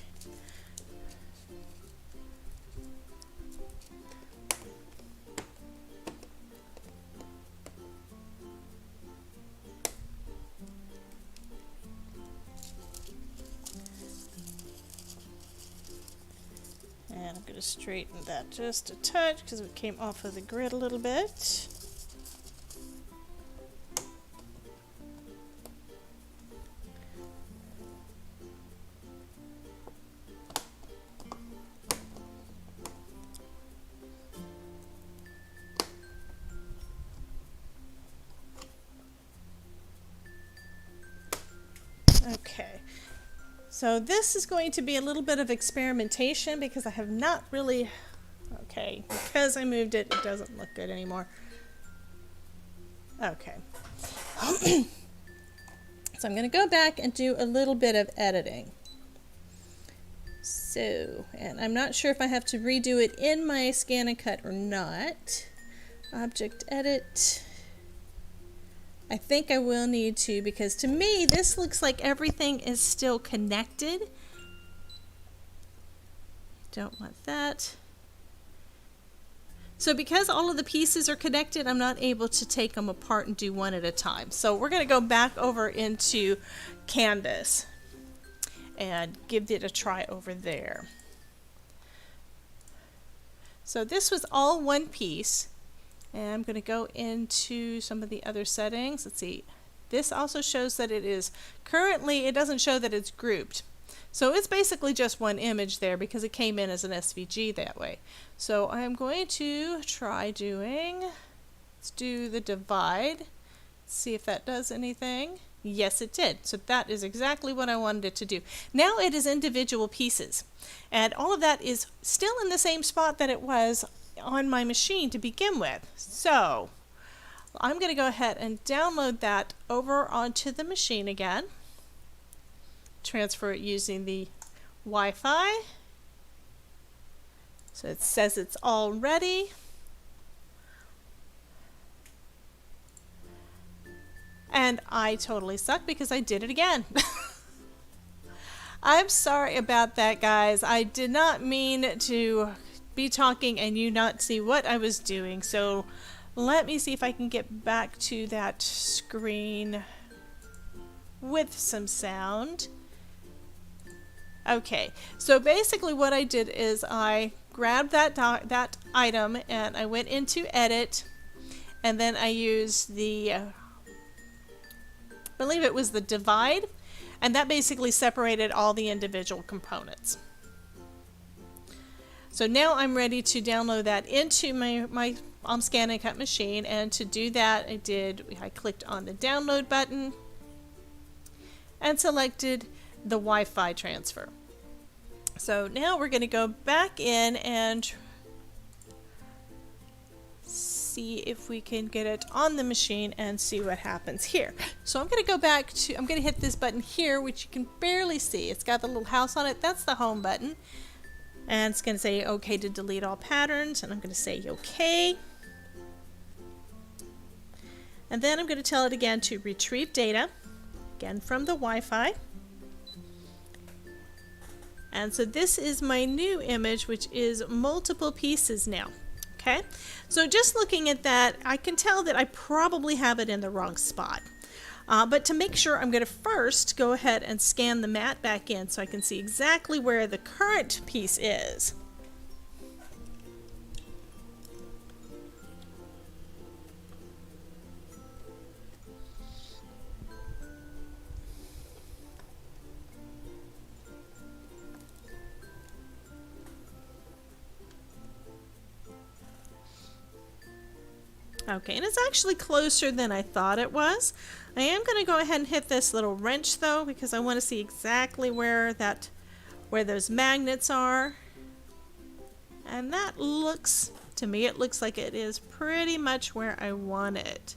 And I'm going to straighten that just a touch because it came off of the grid a little bit. Okay. So this is going to be a little bit of experimentation because I have not really, okay, because I moved it, it doesn't look good anymore. Okay. So I'm going to go back and do a little bit of editing. So, and I'm not sure if I have to redo it in my scan and cut or not. Object edit. I think I will need to, because to me this looks like everything is still connected. Don't want that. So because all of the pieces are connected, I'm not able to take them apart and do one at a time. So we're going to go back over into Canvas and give it a try over there. So this was all one piece, and I'm going to go into some of the other settings. Let's see. This also shows that it is currently, it doesn't show that it's grouped. So it's basically just one image there because it came in as an SVG that way. So I'm going to try doing, let's do the divide, see if that does anything. Yes, it did. So that is exactly what I wanted it to do. Now it is individual pieces, and all of that is still in the same spot that it was on my machine to begin with. So I'm going to go ahead and download that over onto the machine again. Transfer it using the Wi-Fi. So it says it's all ready. And I totally suck because I did it again. I'm sorry about that, guys. I did not mean to be talking and you not see what I was doing. So let me see if I can get back to that screen with some sound. Okay, so basically what I did is I grabbed that item and I went into edit, and then I used the I believe it was the divide, and that basically separated all the individual components. So now I'm ready to download that into my scan and cut machine, and to do that I clicked on the download button and selected the Wi-Fi transfer. So now we're going to go back in and see if we can get it on the machine and see what happens here. So I'm going to go back to, I'm going to hit this button here, which you can barely see. It's got the little house on it. That's the home button. And it's going to say OK to delete all patterns, and I'm going to say OK. And then I'm going to tell it again to retrieve data, again from the Wi-Fi. And so this is my new image, which is multiple pieces now. Okay, so just looking at that, I can tell that I probably have it in the wrong spot. But to make sure, I'm going to first go ahead and scan the mat back in so I can see exactly where the current piece is. Okay, and it's actually closer than I thought it was. I am going to go ahead and hit this little wrench though, because I want to see exactly where those magnets are. And that looks, to me, it looks like it is pretty much where I want it.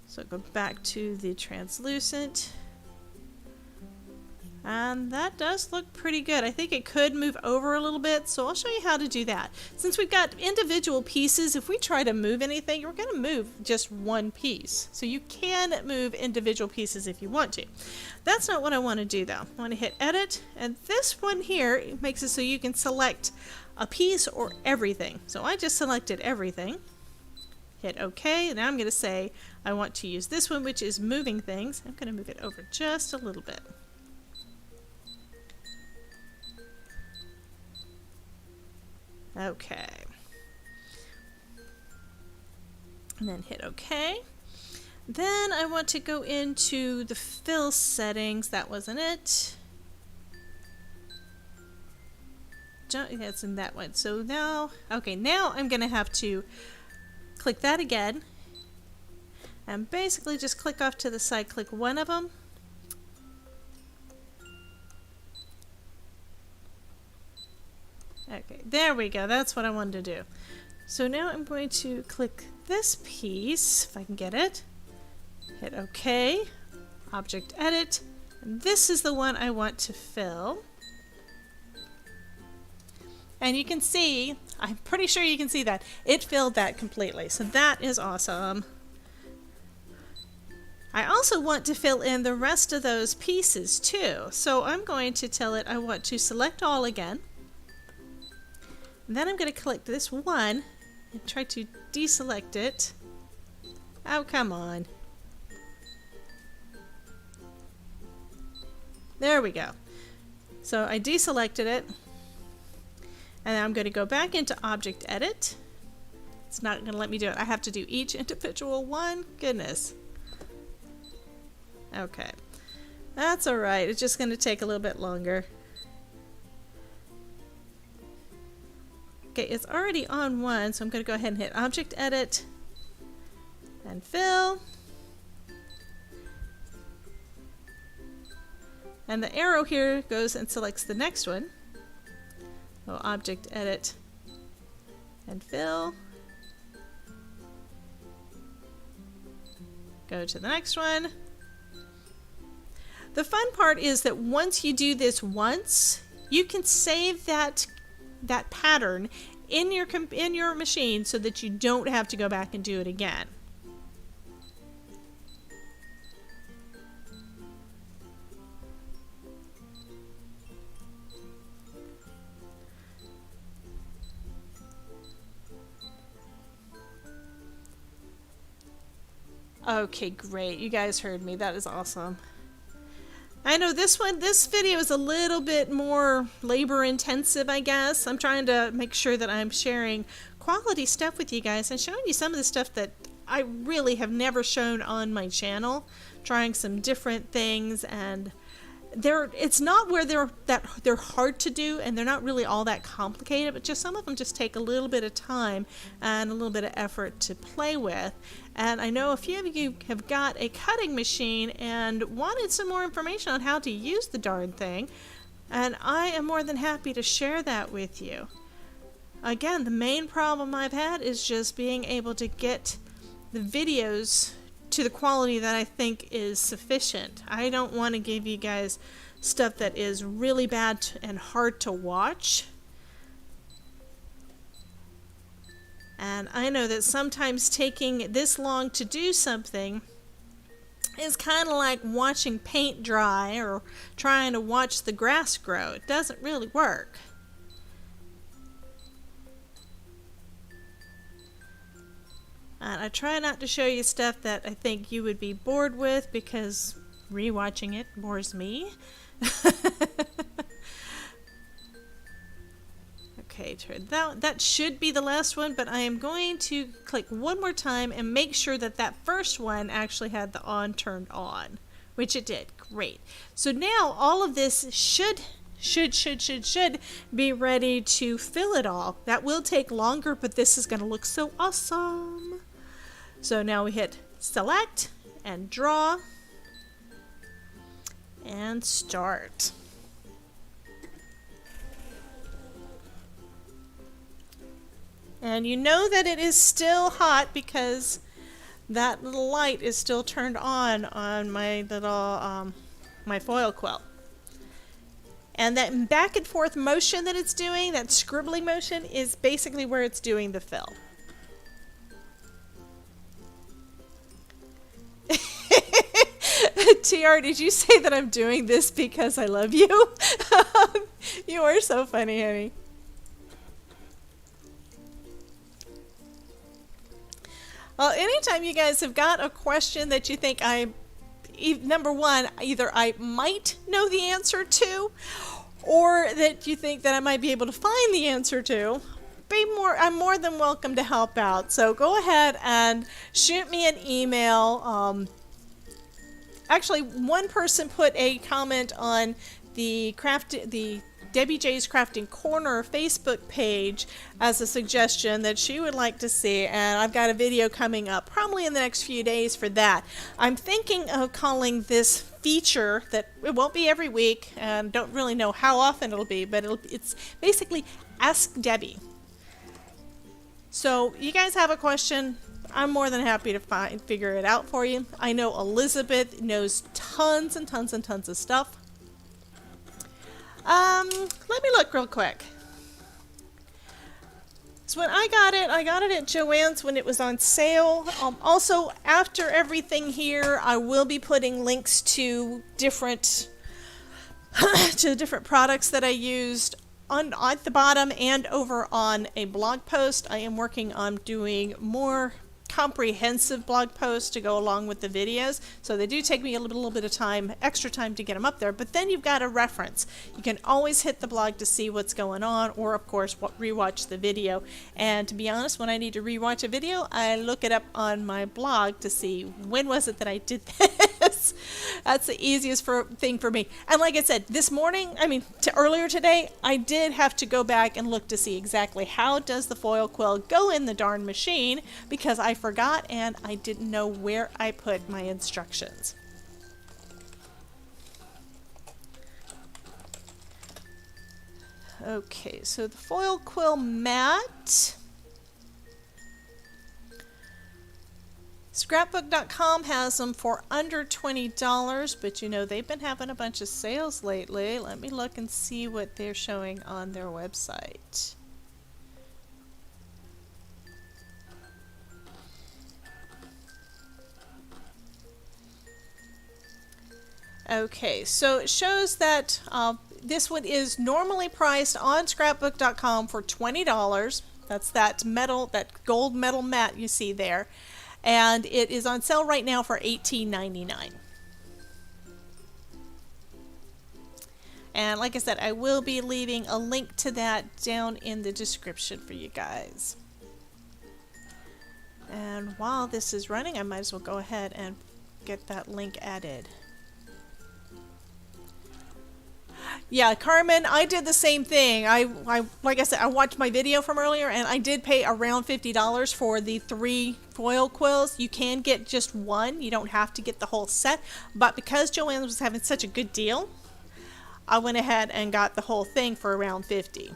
So go back to the translucent. And that does look pretty good. I think it could move over a little bit, so I'll show you how to do that. Since we've got individual pieces, if we try to move anything, you're going to move just one piece. So you can move individual pieces if you want to. That's not what I want to do though. I want to hit edit, and this one here makes it so you can select a piece or everything. So I just selected everything. Hit OK, and now I'm going to say I want to use this one, which is moving things. I'm going to move it over just a little bit. Okay, and then hit OK. Then I want to go into the fill settings. That wasn't it. That's in that one. So now, okay, now I'm going to have to click that again and basically just click off to the side, click one of them. Okay, there we go. That's what I wanted to do. So now I'm going to click this piece, if I can get it. Hit OK. Object Edit. And this is the one I want to fill. And you can see, I'm pretty sure you can see that, it filled that completely. So that is awesome. I also want to fill in the rest of those pieces too. So I'm going to tell it I want to select all again. And then I'm going to click this one and try to deselect it. Oh, come on. There we go. So I deselected it. And I'm going to go back into Object Edit. It's not going to let me do it. I have to do each individual one. Goodness. Okay. That's alright. It's just going to take a little bit longer. Okay, it's already on one, so I'm going to go ahead and hit Object Edit and Fill. And the arrow here goes and selects the next one. So Object Edit and Fill. Go to the next one. The fun part is that once you do this once, you can save that pattern in your machine so that you don't have to go back and do it again. Okay, great. You guys heard me. That is awesome. I know this video is a little bit more labor intensive, I guess. I'm trying to make sure that I'm sharing quality stuff with you guys and showing you some of the stuff that I really have never shown on my channel. Trying some different things, and it's not where they're hard to do, and they're not really all that complicated, but just some of them just take a little bit of time and a little bit of effort to play with. And I know a few of you have got a cutting machine and wanted some more information on how to use the darn thing, and I am more than happy to share that with you. Again, the main problem I've had is just being able to get the videos to the quality that I think is sufficient. I don't want to give you guys stuff that is really bad and hard to watch. And I know that sometimes taking this long to do something is kind of like watching paint dry or trying to watch the grass grow. It doesn't really work. And I try not to show you stuff that I think you would be bored with, because rewatching it bores me. Okay, that should be the last one, but I am going to click one more time and make sure that that first one actually had the on turned on, which it did. Great. So now all of this should be ready to fill it all. That will take longer, but this is going to look so awesome. So now we hit select and draw and start. And you know that it is still hot because that little light is still turned on my little my foil quill. And that back and forth motion that it's doing, that scribbling motion, is basically where it's doing the fill. TR, did you say that I'm doing this because I love you? You are so funny, honey. Well, anytime you guys have got a question that you think number one, either I might know the answer to, or that you think that I might be able to find the answer to, I'm more than welcome to help out. So go ahead and shoot me an email. Actually, one person put a comment on the Debbie J's Crafting Corner Facebook page as a suggestion that she would like to see, and I've got a video coming up probably in the next few days for that. I'm thinking of calling this feature, that it won't be every week, and don't really know how often it'll be, but it's basically Ask Debbie. So you guys have a question, I'm more than happy to figure it out for you. I know Elizabeth knows tons and tons and tons of stuff. Let me look real quick. So when I got it at Joann's when it was on sale. Also, after everything here, I will be putting links to different products that I used at the bottom and over on a blog post. I am working on doing more comprehensive blog posts to go along with the videos, so they do take me a little bit of time, extra time to get them up there, but then you've got a reference. You can always hit the blog to see what's going on, or of course rewatch the video. And to be honest, when I need to rewatch a video, I look it up on my blog to see when was it that I did this. That's the easiest thing for me. And like I said, this morning, earlier today, I did have to go back and look to see exactly how does the foil quill go in the darn machine, because I forgot and I didn't know where I put my instructions. Okay, so the foil quill mat. Scrapbook.com has them for under $20, but you know they've been having a bunch of sales lately. Let me look and see what they're showing on their website. Okay, so it shows that this one is normally priced on scrapbook.com for $20. That's that metal, that gold metal mat you see there. And it is on sale right now for $18.99. And like I said, I will be leaving a link to that down in the description for you guys. And while this is running, I might as well go ahead and get that link added. Yeah, Carmen, I did the same thing. I like I said, I watched my video from earlier, and I did pay around $50 for the 3 foil quills. You can get just one. You don't have to get the whole set. But because Joanne was having such a good deal, I went ahead and got the whole thing for around $50.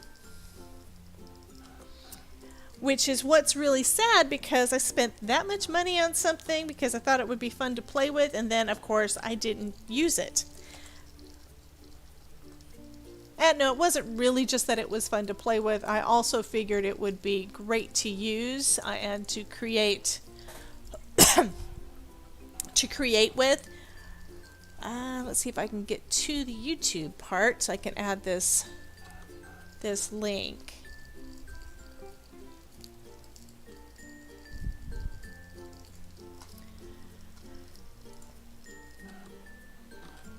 Which is what's really sad, because I spent that much money on something because I thought it would be fun to play with, and then of course I didn't use it. And no, it wasn't really just that it was fun to play with. I also figured it would be great to use and to create with. Let's see if I can get to the YouTube part so I can add this link.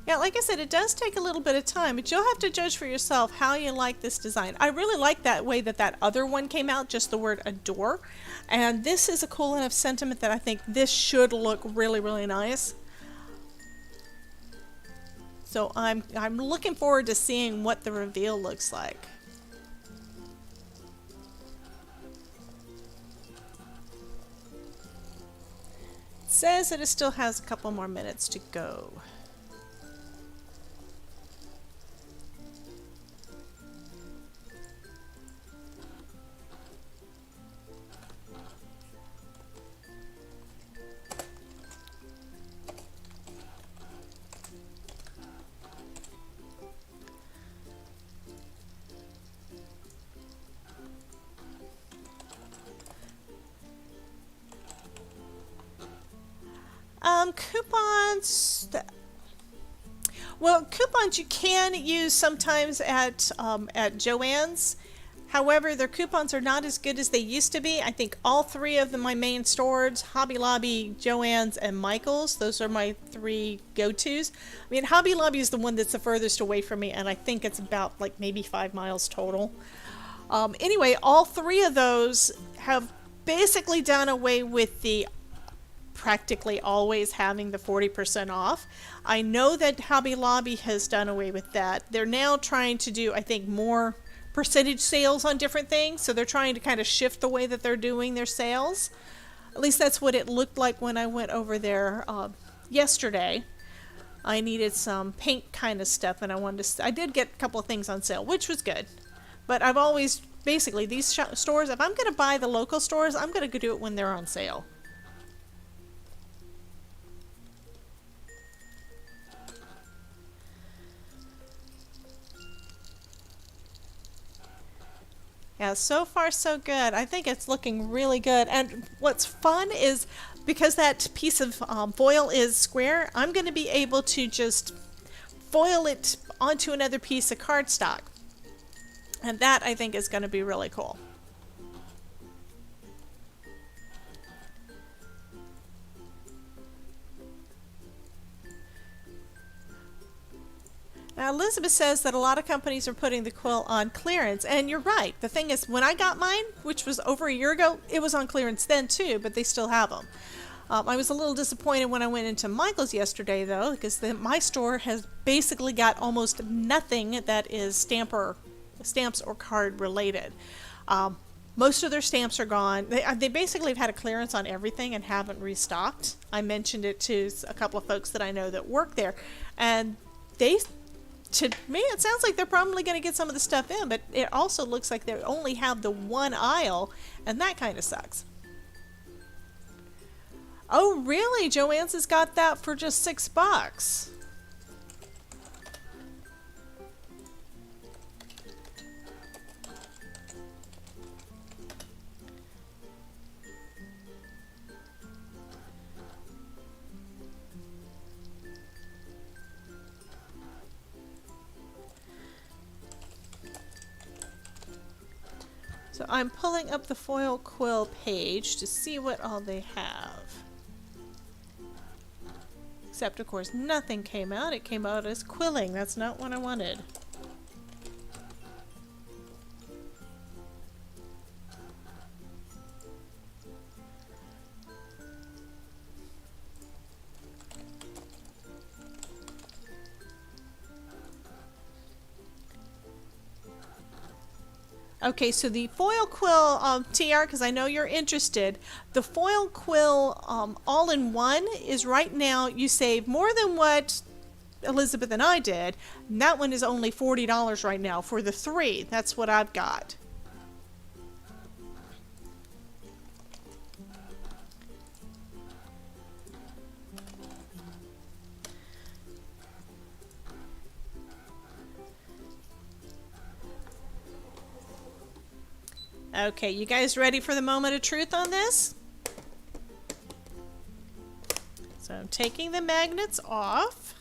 Yeah, like I said, it does take a little bit of time, but you'll have to judge for yourself how you like this design. I really like that way that other one came out, just the word adore. And this is a cool enough sentiment that I think this should look really, really nice. So I'm looking forward to seeing what the reveal looks like. It says that it still has a couple more minutes to go. Coupons. Well, coupons you can use sometimes at Joann's. However, their coupons are not as good as they used to be. I think all 3 of my main stores, Hobby Lobby, Joann's, and Michael's, those are my 3 go-tos. I mean, Hobby Lobby is the one that's the furthest away from me, and I think it's about like maybe 5 miles total. Anyway, all 3 of those have basically done away with the practically always having the 40% off. I know that Hobby Lobby has done away with that. They're now trying to do, I think, more percentage sales on different things, so they're trying to kind of shift the way that they're doing their sales. At least that's what it looked like when I went over there yesterday. I needed some paint kind of stuff, and I did get a couple of things on sale, which was good. But I've always, basically, these stores, if I'm going to buy the local stores, I'm going to do it when they're on sale. Yeah, so far so good. I think it's looking really good. And what's fun is because that piece of foil is square, I'm going to be able to just foil it onto another piece of cardstock. And that I think is going to be really cool. Now, Elizabeth says that a lot of companies are putting the quill on clearance, and you're right. The thing is, when I got mine, which was over a year ago, it was on clearance then too, but they still have them. I was a little disappointed when I went into Michael's yesterday, though, because my store has basically got almost nothing that is stamps or card related. Most of their stamps are gone. They basically have had a clearance on everything and haven't restocked. I mentioned it to a couple of folks that I know that work there, and to me, it sounds like they're probably going to get some of the stuff in, but it also looks like they only have the one aisle, and that kind of sucks. Oh, really? Joanne's has got that for just $6. So I'm pulling up the Foil Quill page to see what all they have. Except, of course, nothing came out. It came out as quilling. That's not what I wanted. Okay, so the Foil Quill TR, because I know you're interested, the Foil Quill all-in-one is right now, you save more than what Elizabeth and I did. And that one is only $40 right now for the 3. That's what I've got. Okay, you guys ready for the moment of truth on this? So I'm taking the magnets off.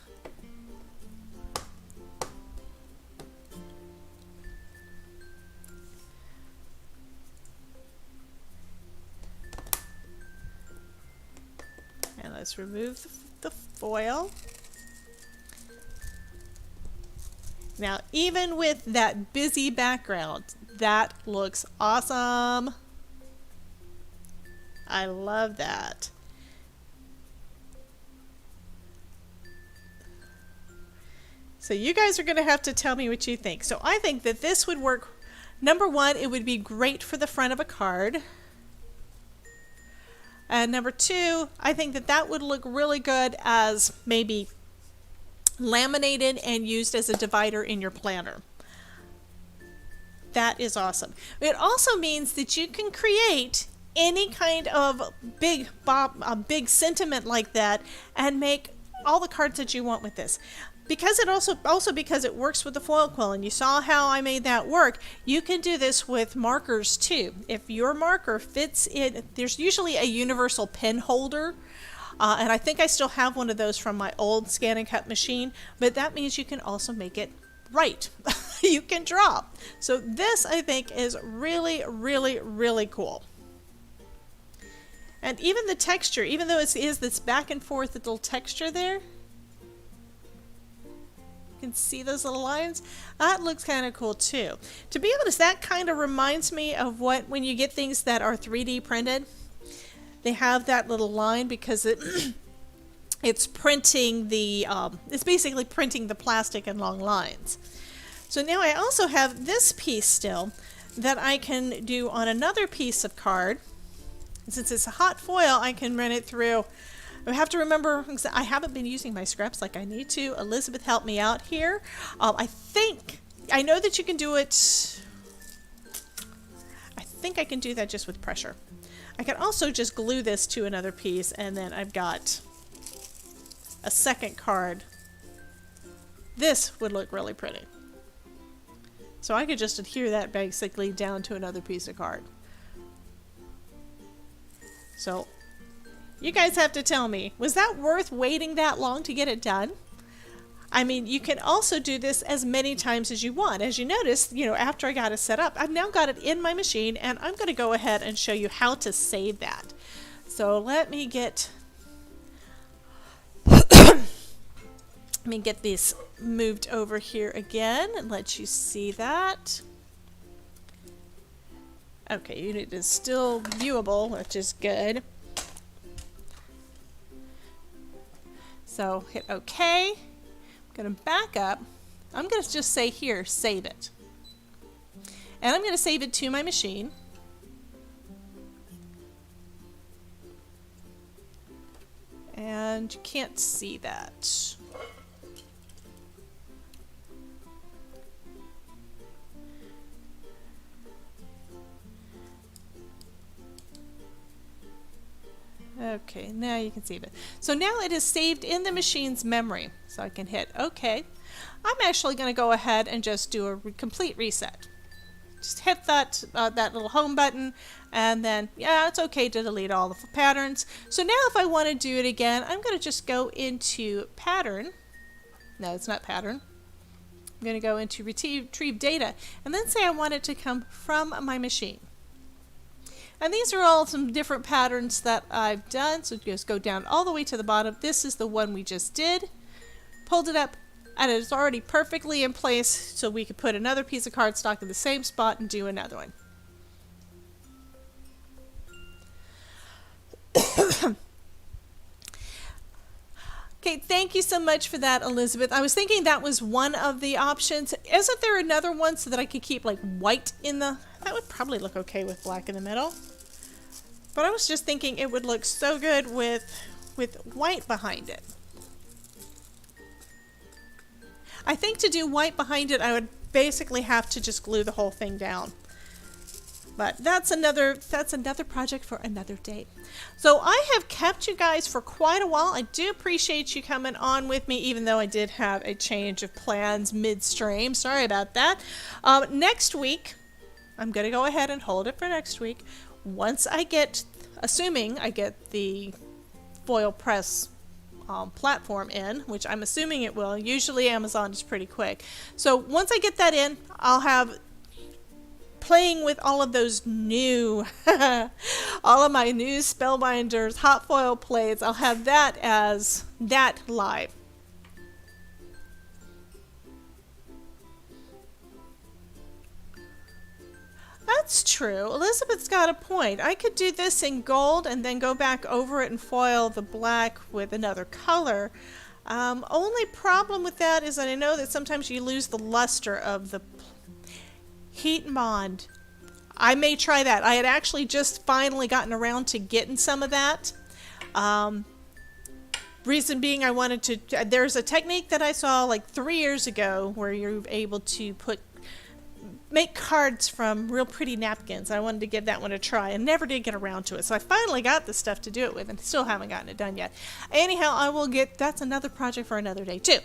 And let's remove the foil. Now, even with that busy background, that looks awesome. I love that. So you guys are going to have to tell me what you think. So I think that this would work. Number one, it would be great for the front of a card. And number two, I think that that would look really good as maybe laminated and used as a divider in your planner. That is awesome. It also means that you can create any kind of big sentiment like that and make all the cards that you want with this. Because it also because it works with the foil quill, and you saw how I made that work, you can do this with markers too. If your marker fits in, there's usually a universal pen holder. And I think I still have one of those from my old scan and cut machine, but that means you can also make it right. You can draw. So this, I think, is really, really, really cool. And even the texture, even though it is this back and forth little texture there, you can see those little lines. That looks kind of cool too. To be honest, that kind of reminds me of when you get things that are 3D printed. They have that little line because it's printing the it's basically printing the plastic in long lines. So now I also have this piece still that I can do on another piece of card. And since it's a hot foil, I can run it through. I have to remember, I haven't been using my scraps like I need to. Elizabeth helped me out here. I know that you can do it. I think I can do that just with pressure. I can also just glue this to another piece, and then I've got a second card. This would look really pretty. So I could just adhere that basically down to another piece of card. So you guys have to tell me, was that worth waiting that long to get it done? I mean, you can also do this as many times as you want. As you notice, after I got it set up, I've now got it in my machine, and I'm going to go ahead and show you how to save that. So let me get this moved over here again and let you see that. Okay, it is still viewable, which is good. So hit OK. I'm going to back up. I'm going to just say here, save it. And I'm going to save it to my machine. And you can't see that. Okay, now you can see it. So now it is saved in the machine's memory. So I can hit OK. I'm actually going to go ahead and just do a complete reset. Just hit that little home button, and then, yeah, it's okay to delete all the patterns. So now if I want to do it again, I'm going to just go into pattern. No, it's not pattern. I'm going to go into retrieve data, and then say I want it to come from my machine. And these are all some different patterns that I've done. So just go down all the way to the bottom. This is the one we just did. Pulled it up, and it's already perfectly in place, so we could put another piece of cardstock in the same spot and do another one. Okay, thank you so much for that, Elizabeth. I was thinking that was one of the options. Isn't there another one so that I could keep like white in the... That would probably look okay with black in the middle. But I was just thinking it would look so good with white behind it. I think to do white behind it, I would basically have to just glue the whole thing down. But that's another project for another day. So I have kept you guys for quite a while. I do appreciate you coming on with me, even though I did have a change of plans midstream. Sorry about that. Next week, I'm going to go ahead and hold it for next week. Once I get, assuming I get the foil press platform in, which I'm assuming it will. Usually Amazon is pretty quick. So once I get that in, I'll have playing with all of those new, all of my new Spellbinders, hot foil plates. I'll have that as that live. That's true. Elizabeth's got a point. I could do this in gold and then go back over it and foil the black with another color. Only problem with that is that I know that sometimes you lose the luster of the heat and bond. I may try that. I had actually just finally gotten around to getting some of that. Reason being I wanted to... There's a technique that I saw like 3 years ago where you're able to make cards from real pretty napkins. I wanted to give that one a try and never did get around to it. So I finally got the stuff to do it with and still haven't gotten it done yet. Anyhow, I will get... That's another project for another day too.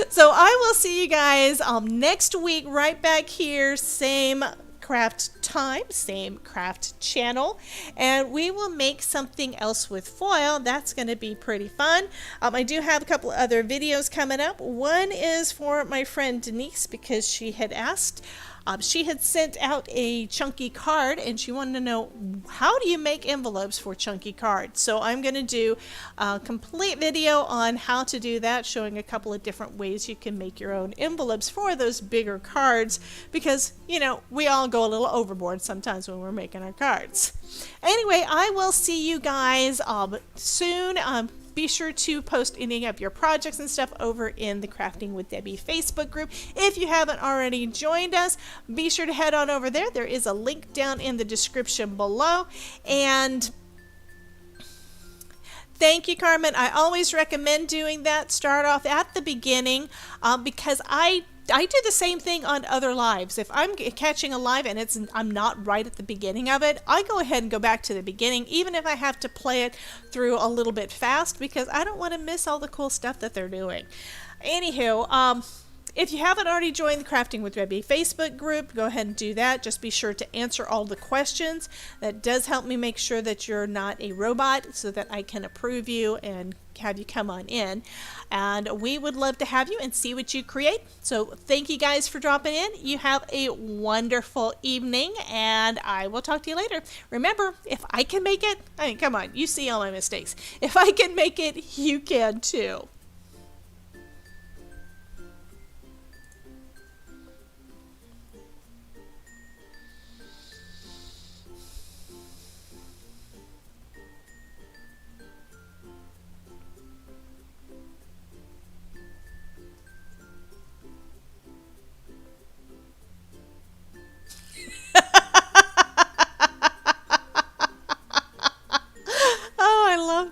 So I will see you guys next week right back here. Same craft time, same craft channel, and we will make something else with foil. That's going to be pretty fun. I do have a couple of other videos coming up. One is for my friend Denise because she had asked. She had sent out a chunky card and she wanted to know, how do you make envelopes for chunky cards? So I'm going to do a complete video on how to do that, showing a couple of different ways you can make your own envelopes for those bigger cards because, you know, we all go a little overboard sometimes when we're making our cards. Anyway, I will see you guys soon. Be sure to post any of your projects and stuff over in the Crafting with Debbie Facebook group. If you haven't already joined us, be sure to head on over there. There is a link down in the description below. And thank you, Carmen. I always recommend doing that. Start off at the beginning because I do the same thing on other lives. If I'm catching a live and I'm not right at the beginning of it, I go ahead and go back to the beginning, even if I have to play it through a little bit fast because I don't want to miss all the cool stuff that they're doing. Anywho, If you haven't already joined the Crafting with Rebby Facebook group, go ahead and do that. Just be sure to answer all the questions. That does help me make sure that you're not a robot so that I can approve you and have you come on in. And we would love to have you and see what you create. So thank you guys for dropping in. You have a wonderful evening, and I will talk to you later. Remember, if I can make it, I mean, come on, you see all my mistakes. If I can make it, you can too.